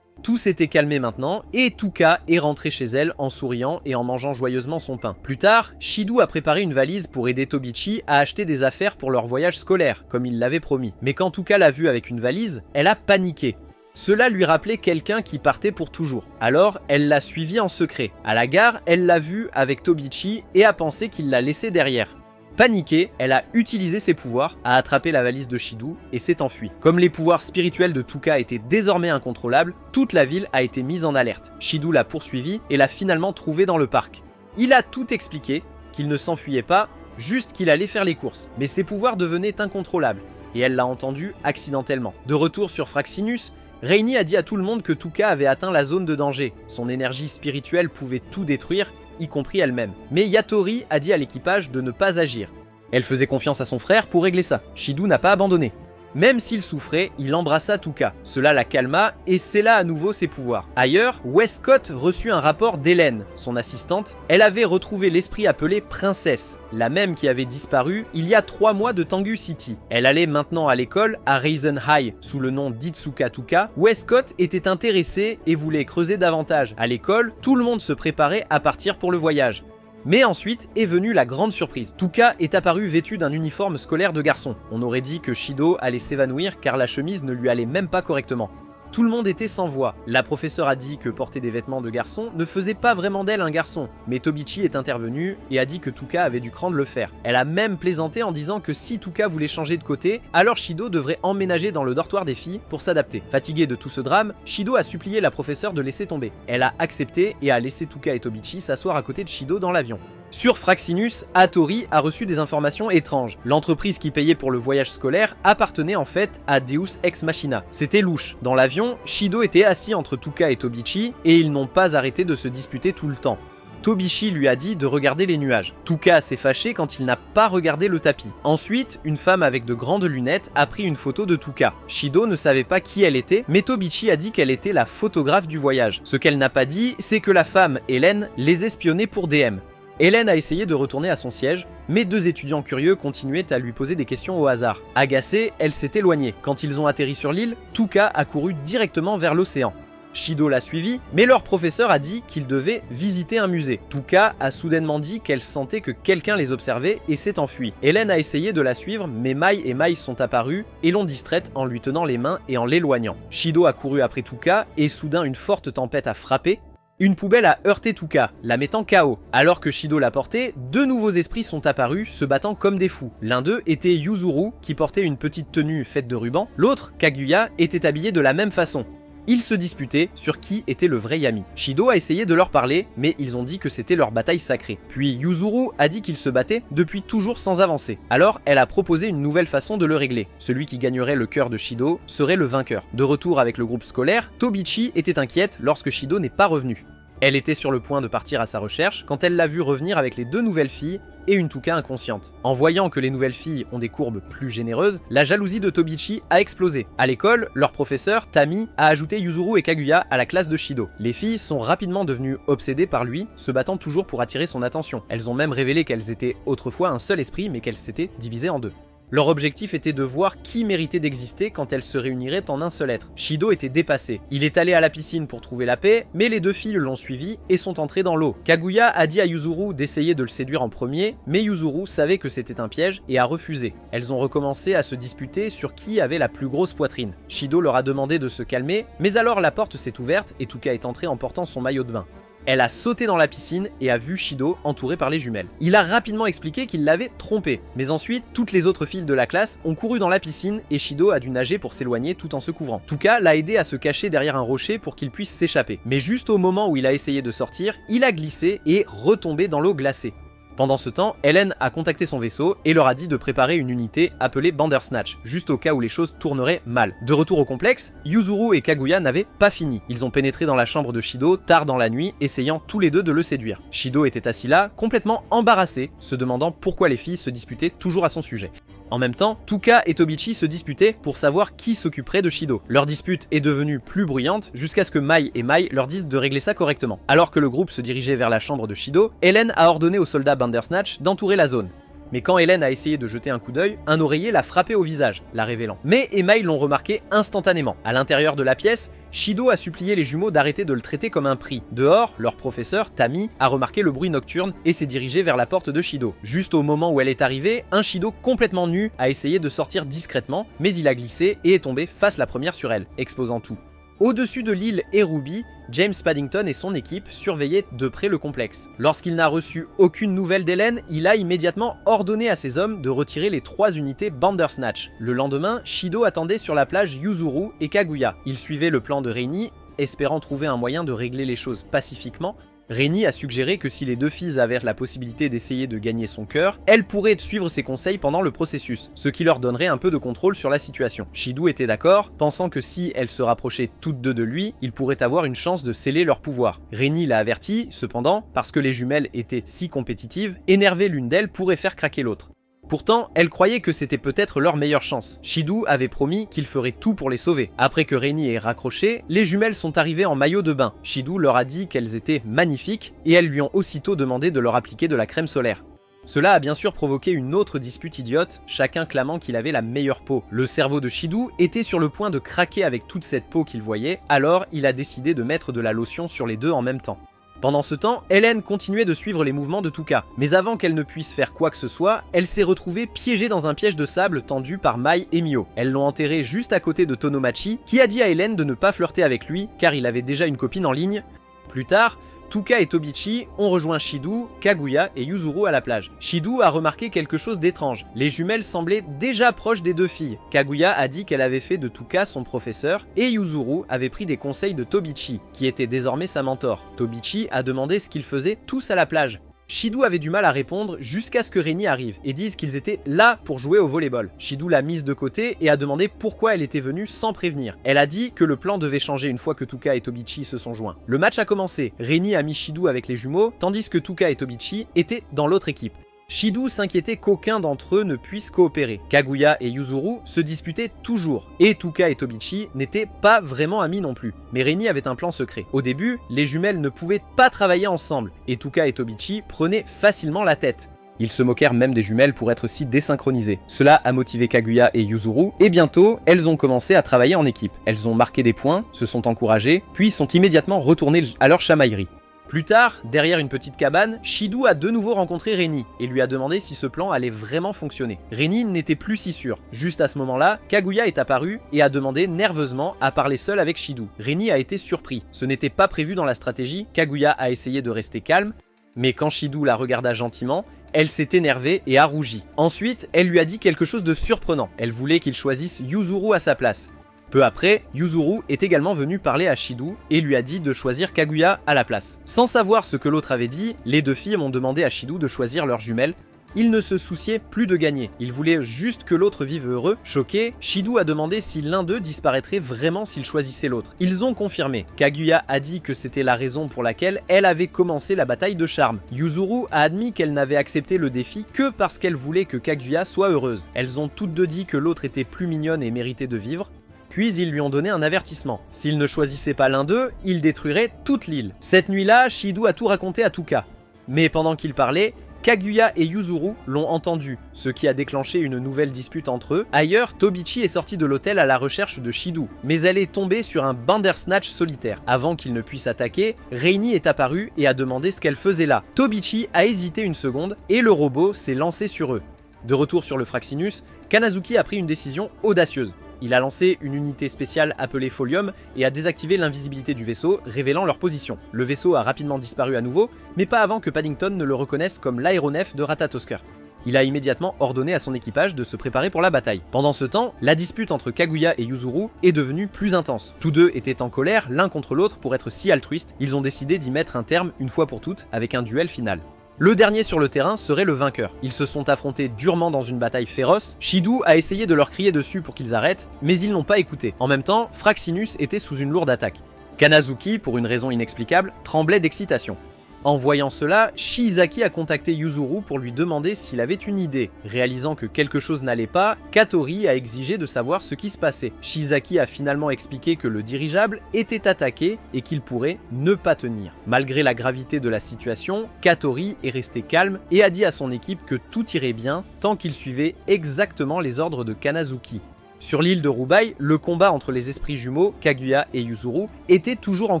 A: Tout s'était calmé maintenant, et Tuka est rentrée chez elle en souriant et en mangeant joyeusement son pain. Plus tard, Shido a préparé une valise pour aider Tobichi à acheter des affaires pour leur voyage scolaire, comme il l'avait promis. Mais quand Tuka l'a vue avec une valise, elle a paniqué. Cela lui rappelait quelqu'un qui partait pour toujours. Alors, elle l'a suivi en secret. À la gare, elle l'a vu avec Tobichi et a pensé qu'il l'a laissé derrière. Paniquée, elle a utilisé ses pouvoirs, a attrapé la valise de Shido et s'est enfuie. Comme les pouvoirs spirituels de Tuka étaient désormais incontrôlables, toute la ville a été mise en alerte. Shido l'a poursuivi et l'a finalement trouvé dans le parc. Il a tout expliqué, qu'il ne s'enfuyait pas, juste qu'il allait faire les courses. Mais ses pouvoirs devenaient incontrôlables, et elle l'a entendu accidentellement. De retour sur Fraxinus, Reini a dit à tout le monde que Tuka avait atteint la zone de danger. Son énergie spirituelle pouvait tout détruire, y compris elle-même. Mais Yatori a dit à l'équipage de ne pas agir. Elle faisait confiance à son frère pour régler ça. Shido n'a pas abandonné. Même s'il souffrait, il embrassa Tuka. Cela la calma et scella à nouveau ses pouvoirs. Ailleurs, Westcott reçut un rapport d'Hélène, son assistante. Elle avait retrouvé l'esprit appelé Princesse, la même qui avait disparu il y a 3 mois de Tengu City. Elle allait maintenant à l'école à Raisin High sous le nom d'Itsuka Tuka. Westcott était intéressé et voulait creuser davantage. À l'école, tout le monde se préparait à partir pour le voyage. Mais ensuite est venue la grande surprise. Tuka est apparu vêtu d'un uniforme scolaire de garçon. On aurait dit que Shido allait s'évanouir car la chemise ne lui allait même pas correctement. Tout le monde était sans voix. La professeure a dit que porter des vêtements de garçon ne faisait pas vraiment d'elle un garçon, mais Tobichi est intervenu et a dit que Tuka avait du cran de le faire. Elle a même plaisanté en disant que si Tuka voulait changer de côté, alors Shido devrait emménager dans le dortoir des filles pour s'adapter. Fatiguée de tout ce drame, Shido a supplié la professeure de laisser tomber. Elle a accepté et a laissé Tuka et Tobichi s'asseoir à côté de Shido dans l'avion. Sur Fraxinus, Hattori a reçu des informations étranges. L'entreprise qui payait pour le voyage scolaire appartenait en fait à Deus Ex Machina. C'était louche. Dans l'avion, Shido était assis entre Tuka et Tobichi et ils n'ont pas arrêté de se disputer tout le temps. Tobichi lui a dit de regarder les nuages. Tuka s'est fâché quand il n'a pas regardé le tapis. Ensuite, une femme avec de grandes lunettes a pris une photo de Tuka. Shido ne savait pas qui elle était, mais Tobichi a dit qu'elle était la photographe du voyage. Ce qu'elle n'a pas dit, c'est que la femme, Hélène, les espionnait pour DM. Hélène a essayé de retourner à son siège, mais 2 étudiants curieux continuaient à lui poser des questions au hasard. Agacée, elle s'est éloignée. Quand ils ont atterri sur l'île, Tuka a couru directement vers l'océan. Shido l'a suivi, mais leur professeur a dit qu'ils devaient visiter un musée. Tuka a soudainement dit qu'elle sentait que quelqu'un les observait et s'est enfuie. Hélène a essayé de la suivre, mais Mai et Mai sont apparus et l'ont distraite en lui tenant les mains et en l'éloignant. Shido a couru après Tuka et soudain une forte tempête a frappé. Une poubelle a heurté Tuka, la mettant KO. Alors que Shido l'a porté, deux nouveaux esprits sont apparus, se battant comme des fous. L'un d'eux était Yuzuru, qui portait une petite tenue faite de ruban. L'autre, Kaguya, était habillé de la même façon. Ils se disputaient sur qui était le vrai Yami. Shido a essayé de leur parler, mais ils ont dit que c'était leur bataille sacrée. Puis Yuzuru a dit qu'ils se battaient depuis toujours sans avancer. Alors elle a proposé une nouvelle façon de le régler. Celui qui gagnerait le cœur de Shido serait le vainqueur. De retour avec le groupe scolaire, Tobichi était inquiète lorsque Shido n'est pas revenu. Elle était sur le point de partir à sa recherche quand elle l'a vu revenir avec les deux nouvelles filles et une Tuka inconsciente. En voyant que les nouvelles filles ont des courbes plus généreuses, la jalousie de Tobichi a explosé. À l'école, leur professeur, Tami, a ajouté Yuzuru et Kaguya à la classe de Shido. Les filles sont rapidement devenues obsédées par lui, se battant toujours pour attirer son attention. Elles ont même révélé qu'elles étaient autrefois un seul esprit mais qu'elles s'étaient divisées en deux. Leur objectif était de voir qui méritait d'exister quand elles se réuniraient en un seul être. Shido était dépassé. Il est allé à la piscine pour trouver la paix, mais les deux filles l'ont suivi et sont entrées dans l'eau. Kaguya a dit à Yuzuru d'essayer de le séduire en premier, mais Yuzuru savait que c'était un piège et a refusé. Elles ont recommencé à se disputer sur qui avait la plus grosse poitrine. Shido leur a demandé de se calmer, mais alors la porte s'est ouverte et Tuka est entrée en portant son maillot de bain. Elle a sauté dans la piscine et a vu Shido entouré par les jumelles. Il a rapidement expliqué qu'il l'avait trompée, mais ensuite, toutes les autres filles de la classe ont couru dans la piscine et Shido a dû nager pour s'éloigner tout en se couvrant. Tuka l'a aidé à se cacher derrière un rocher pour qu'il puisse s'échapper. Mais juste au moment où il a essayé de sortir, il a glissé et est retombé dans l'eau glacée. Pendant ce temps, Hélène a contacté son vaisseau et leur a dit de préparer une unité appelée Bandersnatch, juste au cas où les choses tourneraient mal. De retour au complexe, Yuzuru et Kaguya n'avaient pas fini. Ils ont pénétré dans la chambre de Shido tard dans la nuit, essayant tous les deux de le séduire. Shido était assis là, complètement embarrassé, se demandant pourquoi les filles se disputaient toujours à son sujet. En même temps, Tuka et Tobichi se disputaient pour savoir qui s'occuperait de Shido. Leur dispute est devenue plus bruyante jusqu'à ce que Mai et Mai leur disent de régler ça correctement. Alors que le groupe se dirigeait vers la chambre de Shido, Hélène a ordonné aux soldats Bandersnatch d'entourer la zone. Mais quand Hélène a essayé de jeter un coup d'œil, un oreiller l'a frappé au visage, la révélant. Mai et Mai l'ont remarqué instantanément. À l'intérieur de la pièce, Shido a supplié les jumeaux d'arrêter de le traiter comme un prix. Dehors, leur professeur, Tami, a remarqué le bruit nocturne et s'est dirigé vers la porte de Shido. Juste au moment où elle est arrivée, un Shido complètement nu a essayé de sortir discrètement, mais il a glissé et est tombé face la première sur elle, exposant tout. Au-dessus de l'île et Ruby, James Paddington et son équipe surveillaient de près le complexe. Lorsqu'il n'a reçu aucune nouvelle d'Hélène, il a immédiatement ordonné à ses hommes de retirer les 3 unités Bandersnatch. Le lendemain, Shido attendait sur la plage Yuzuru et Kaguya. Il suivait le plan de Reini, espérant trouver un moyen de régler les choses pacifiquement. Reini a suggéré que si les deux filles avaient la possibilité d'essayer de gagner son cœur, elles pourraient suivre ses conseils pendant le processus, ce qui leur donnerait un peu de contrôle sur la situation. Shido était d'accord, pensant que si elles se rapprochaient toutes deux de lui, ils pourraient avoir une chance de sceller leur pouvoir. Reini l'a averti, cependant, parce que les jumelles étaient si compétitives, énerver l'une d'elles pourrait faire craquer l'autre. Pourtant, elle croyait que c'était peut-être leur meilleure chance. Shido avait promis qu'il ferait tout pour les sauver. Après que Reini ait raccroché, les jumelles sont arrivées en maillot de bain. Shido leur a dit qu'elles étaient magnifiques et elles lui ont aussitôt demandé de leur appliquer de la crème solaire. Cela a bien sûr provoqué une autre dispute idiote, chacun clamant qu'il avait la meilleure peau. Le cerveau de Shido était sur le point de craquer avec toute cette peau qu'il voyait, alors il a décidé de mettre de la lotion sur les deux en même temps. Pendant ce temps, Hélène continuait de suivre les mouvements de Tuka, mais avant qu'elle ne puisse faire quoi que ce soit, elle s'est retrouvée piégée dans un piège de sable tendu par Mai et Mio. Elles l'ont enterrée juste à côté de Tonomachi, qui a dit à Hélène de ne pas flirter avec lui, car il avait déjà une copine en ligne. Plus tard, Tuka et Tobichi ont rejoint Shido, Kaguya et Yuzuru à la plage. Shido a remarqué quelque chose d'étrange. Les jumelles semblaient déjà proches des deux filles. Kaguya a dit qu'elle avait fait de Tuka son professeur et Yuzuru avait pris des conseils de Tobichi, qui était désormais sa mentor. Tobichi a demandé ce qu'ils faisaient tous à la plage. Shido avait du mal à répondre jusqu'à ce que Reini arrive et dise qu'ils étaient là pour jouer au volleyball. Shido l'a mise de côté et a demandé pourquoi elle était venue sans prévenir. Elle a dit que le plan devait changer une fois que Tuka et Tobichi se sont joints. Le match a commencé, Reini a mis Shido avec les jumeaux, tandis que Tuka et Tobichi étaient dans l'autre équipe. Shido s'inquiétait qu'aucun d'entre eux ne puisse coopérer. Kaguya et Yuzuru se disputaient toujours, et Tuka et Tobichi n'étaient pas vraiment amis non plus. Mais Reini avait un plan secret. Au début, les jumelles ne pouvaient pas travailler ensemble, et Tuka et Tobichi prenaient facilement la tête. Ils se moquèrent même des jumelles pour être si désynchronisées. Cela a motivé Kaguya et Yuzuru, et bientôt, elles ont commencé à travailler en équipe. Elles ont marqué des points, se sont encouragées, puis sont immédiatement retournées à leur chamaillerie. Plus tard, derrière une petite cabane, Shidou a de nouveau rencontré Reni et lui a demandé si ce plan allait vraiment fonctionner. Reni n'était plus si sûr. Juste à ce moment-là, Kaguya est apparu et a demandé nerveusement à parler seul avec Shidou. Reni a été surpris. Ce n'était pas prévu dans la stratégie, Kaguya a essayé de rester calme, mais quand Shidou la regarda gentiment, elle s'est énervée et a rougi. Ensuite, elle lui a dit quelque chose de surprenant. Elle voulait qu'il choisisse Yuzuru à sa place. Peu après, Yuzuru est également venu parler à Shidou et lui a dit de choisir Kaguya à la place. Sans savoir ce que l'autre avait dit, les deux filles ont demandé à Shidou de choisir leurs jumelles. Ils ne se souciaient plus de gagner, ils voulaient juste que l'autre vive heureux. Choqué, Shidou a demandé si l'un d'eux disparaîtrait vraiment s'il choisissait l'autre. Ils ont confirmé. Kaguya a dit que c'était la raison pour laquelle elle avait commencé la bataille de charme. Yuzuru a admis qu'elle n'avait accepté le défi que parce qu'elle voulait que Kaguya soit heureuse. Elles ont toutes deux dit que l'autre était plus mignonne et méritait de vivre. Puis ils lui ont donné un avertissement. S'il ne choisissait pas l'un d'eux, il détruirait toute l'île. Cette nuit-là, Shidou a tout raconté à Tuka. Mais pendant qu'il parlait, Kaguya et Yuzuru l'ont entendu, ce qui a déclenché une nouvelle dispute entre eux. Ailleurs, Tobichi est sortie de l'hôtel à la recherche de Shidou, mais elle est tombée sur un Bandersnatch solitaire. Avant qu'il ne puisse attaquer, Reini est apparue et a demandé ce qu'elle faisait là. Tobichi a hésité une seconde et le robot s'est lancé sur eux. De retour sur le Fraxinus, Kanazuki a pris une décision audacieuse. Il a lancé une unité spéciale appelée Folium et a désactivé l'invisibilité du vaisseau, révélant leur position. Le vaisseau a rapidement disparu à nouveau, mais pas avant que Paddington ne le reconnaisse comme l'aéronef de Ratatoskr. Il a immédiatement ordonné à son équipage de se préparer pour la bataille. Pendant ce temps, la dispute entre Kaguya et Yuzuru est devenue plus intense. Tous deux étaient en colère l'un contre l'autre pour être si altruistes, ils ont décidé d'y mettre un terme une fois pour toutes avec un duel final. Le dernier sur le terrain serait le vainqueur. Ils se sont affrontés durement dans une bataille féroce. Shidou a essayé de leur crier dessus pour qu'ils arrêtent, mais ils n'ont pas écouté. En même temps, Fraxinus était sous une lourde attaque. Kanazuki, pour une raison inexplicable, tremblait d'excitation. En voyant cela, Shiizaki a contacté Yuzuru pour lui demander s'il avait une idée. Réalisant que quelque chose n'allait pas, Katori a exigé de savoir ce qui se passait. Shiizaki a finalement expliqué que le dirigeable était attaqué et qu'il pourrait ne pas tenir. Malgré la gravité de la situation, Katori est resté calme et a dit à son équipe que tout irait bien tant qu'il suivait exactement les ordres de Kanazuki. Sur l'île de Rubai, le combat entre les esprits jumeaux, Kaguya et Yuzuru, était toujours en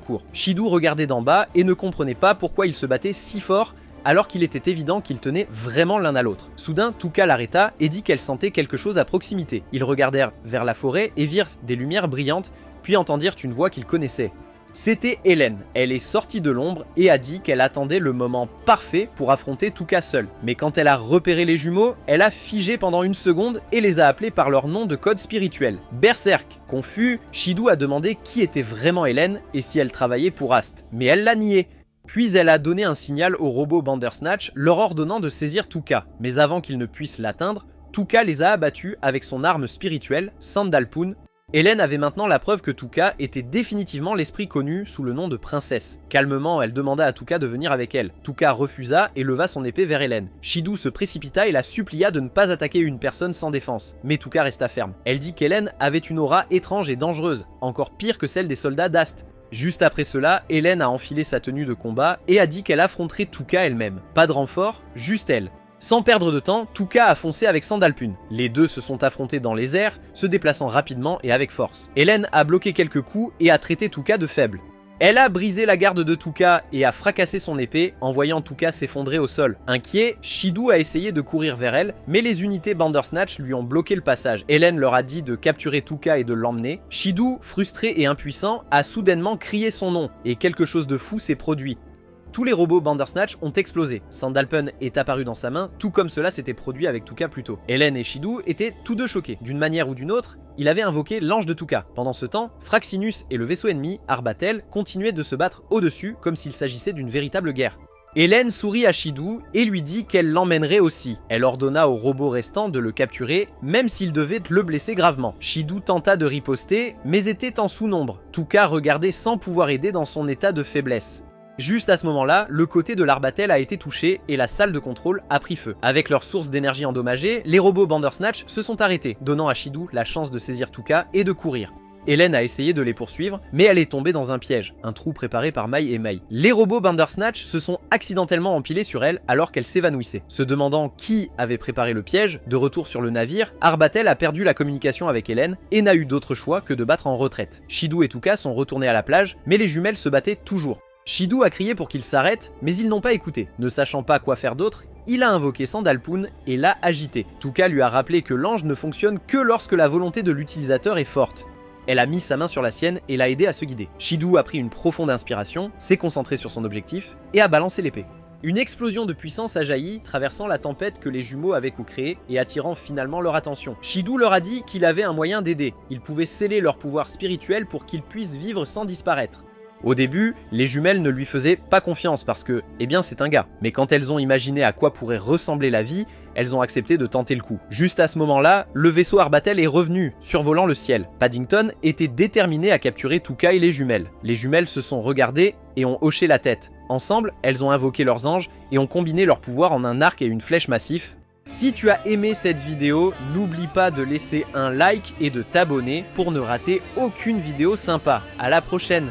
A: cours. Shidou regardait d'en bas et ne comprenait pas pourquoi ils se battaient si fort alors qu'il était évident qu'ils tenaient vraiment l'un à l'autre. Soudain, Tuka l'arrêta et dit qu'elle sentait quelque chose à proximité. Ils regardèrent vers la forêt et virent des lumières brillantes, puis entendirent une voix qu'ils connaissaient. C'était Hélène. Elle est sortie de l'ombre et a dit qu'elle attendait le moment parfait pour affronter Tuka seule. Mais quand elle a repéré les jumeaux, elle a figé pendant une seconde et les a appelés par leur nom de code spirituel. Berserk. Confus, Shidou a demandé qui était vraiment Hélène et si elle travaillait pour Ast. Mais elle l'a nié. Puis elle a donné un signal au robot Bandersnatch leur ordonnant de saisir Tuka. Mais avant qu'ils ne puissent l'atteindre, Tuka les a abattus avec son arme spirituelle, Sandalpun. Hélène avait maintenant la preuve que Tuka était définitivement l'esprit connu sous le nom de princesse. Calmement, elle demanda à Tuka de venir avec elle. Tuka refusa et leva son épée vers Hélène. Shidou se précipita et la supplia de ne pas attaquer une personne sans défense. Mais Tuka resta ferme. Elle dit qu'Hélène avait une aura étrange et dangereuse, encore pire que celle des soldats d'Ast. Juste après cela, Hélène a enfilé sa tenue de combat et a dit qu'elle affronterait Tuka elle-même. Pas de renfort, juste elle. Sans perdre de temps, Tuka a foncé avec Sandalpun. Les deux se sont affrontés dans les airs, se déplaçant rapidement et avec force. Hélène a bloqué quelques coups et a traité Tuka de faible. Elle a brisé la garde de Tuka et a fracassé son épée en voyant Tuka s'effondrer au sol. Inquiet, Shidou a essayé de courir vers elle, mais les unités Bandersnatch lui ont bloqué le passage. Hélène leur a dit de capturer Tuka et de l'emmener. Shidou, frustré et impuissant, a soudainement crié son nom et quelque chose de fou s'est produit. Tous les robots Bandersnatch ont explosé. Sandalpun est apparu dans sa main, tout comme cela s'était produit avec Tuka plus tôt. Hélène et Shidou étaient tous deux choqués. D'une manière ou d'une autre, il avait invoqué l'ange de Tuka. Pendant ce temps, Fraxinus et le vaisseau ennemi, Arbatel, continuaient de se battre au-dessus comme s'il s'agissait d'une véritable guerre. Hélène sourit à Shidou et lui dit qu'elle l'emmènerait aussi. Elle ordonna aux robots restants de le capturer, même s'il devait le blesser gravement. Shidou tenta de riposter, mais était en sous-nombre. Tuka regardait sans pouvoir aider dans son état de faiblesse. Juste à ce moment-là, le côté de l'Arbatel a été touché et la salle de contrôle a pris feu. Avec leur source d'énergie endommagée, les robots Bandersnatch se sont arrêtés, donnant à Shidou la chance de saisir Tuka et de courir. Hélène a essayé de les poursuivre, mais elle est tombée dans un piège, un trou préparé par Mai et Mai. Les robots Bandersnatch se sont accidentellement empilés sur elle alors qu'elle s'évanouissait. Se demandant qui avait préparé le piège, de retour sur le navire, Arbatel a perdu la communication avec Hélène et n'a eu d'autre choix que de battre en retraite. Shidou et Tuka sont retournés à la plage, mais les jumelles se battaient toujours. Shidou a crié pour qu'ils s'arrêtent, mais ils n'ont pas écouté. Ne sachant pas quoi faire d'autre, il a invoqué Sandalphon et l'a agité. Tuka lui a rappelé que l'ange ne fonctionne que lorsque la volonté de l'utilisateur est forte. Elle a mis sa main sur la sienne et l'a aidé à se guider. Shidou a pris une profonde inspiration, s'est concentré sur son objectif et a balancé l'épée. Une explosion de puissance a jailli, traversant la tempête que les jumeaux avaient co-créée et attirant finalement leur attention. Shidou leur a dit qu'il avait un moyen d'aider. Il pouvait sceller leur pouvoir spirituel pour qu'ils puissent vivre sans disparaître. Au début, les jumelles ne lui faisaient pas confiance parce que, eh bien c'est un gars. Mais quand elles ont imaginé à quoi pourrait ressembler la vie, elles ont accepté de tenter le coup. Juste à ce moment-là, le vaisseau Arbatel est revenu, survolant le ciel. Paddington était déterminé à capturer Tuka et les jumelles. Les jumelles se sont regardées et ont hoché la tête. Ensemble, elles ont invoqué leurs anges et ont combiné leurs pouvoirs en un arc et une flèche massifs. Si tu as aimé cette vidéo, n'oublie pas de laisser un like et de t'abonner pour ne rater aucune vidéo sympa. À la prochaine!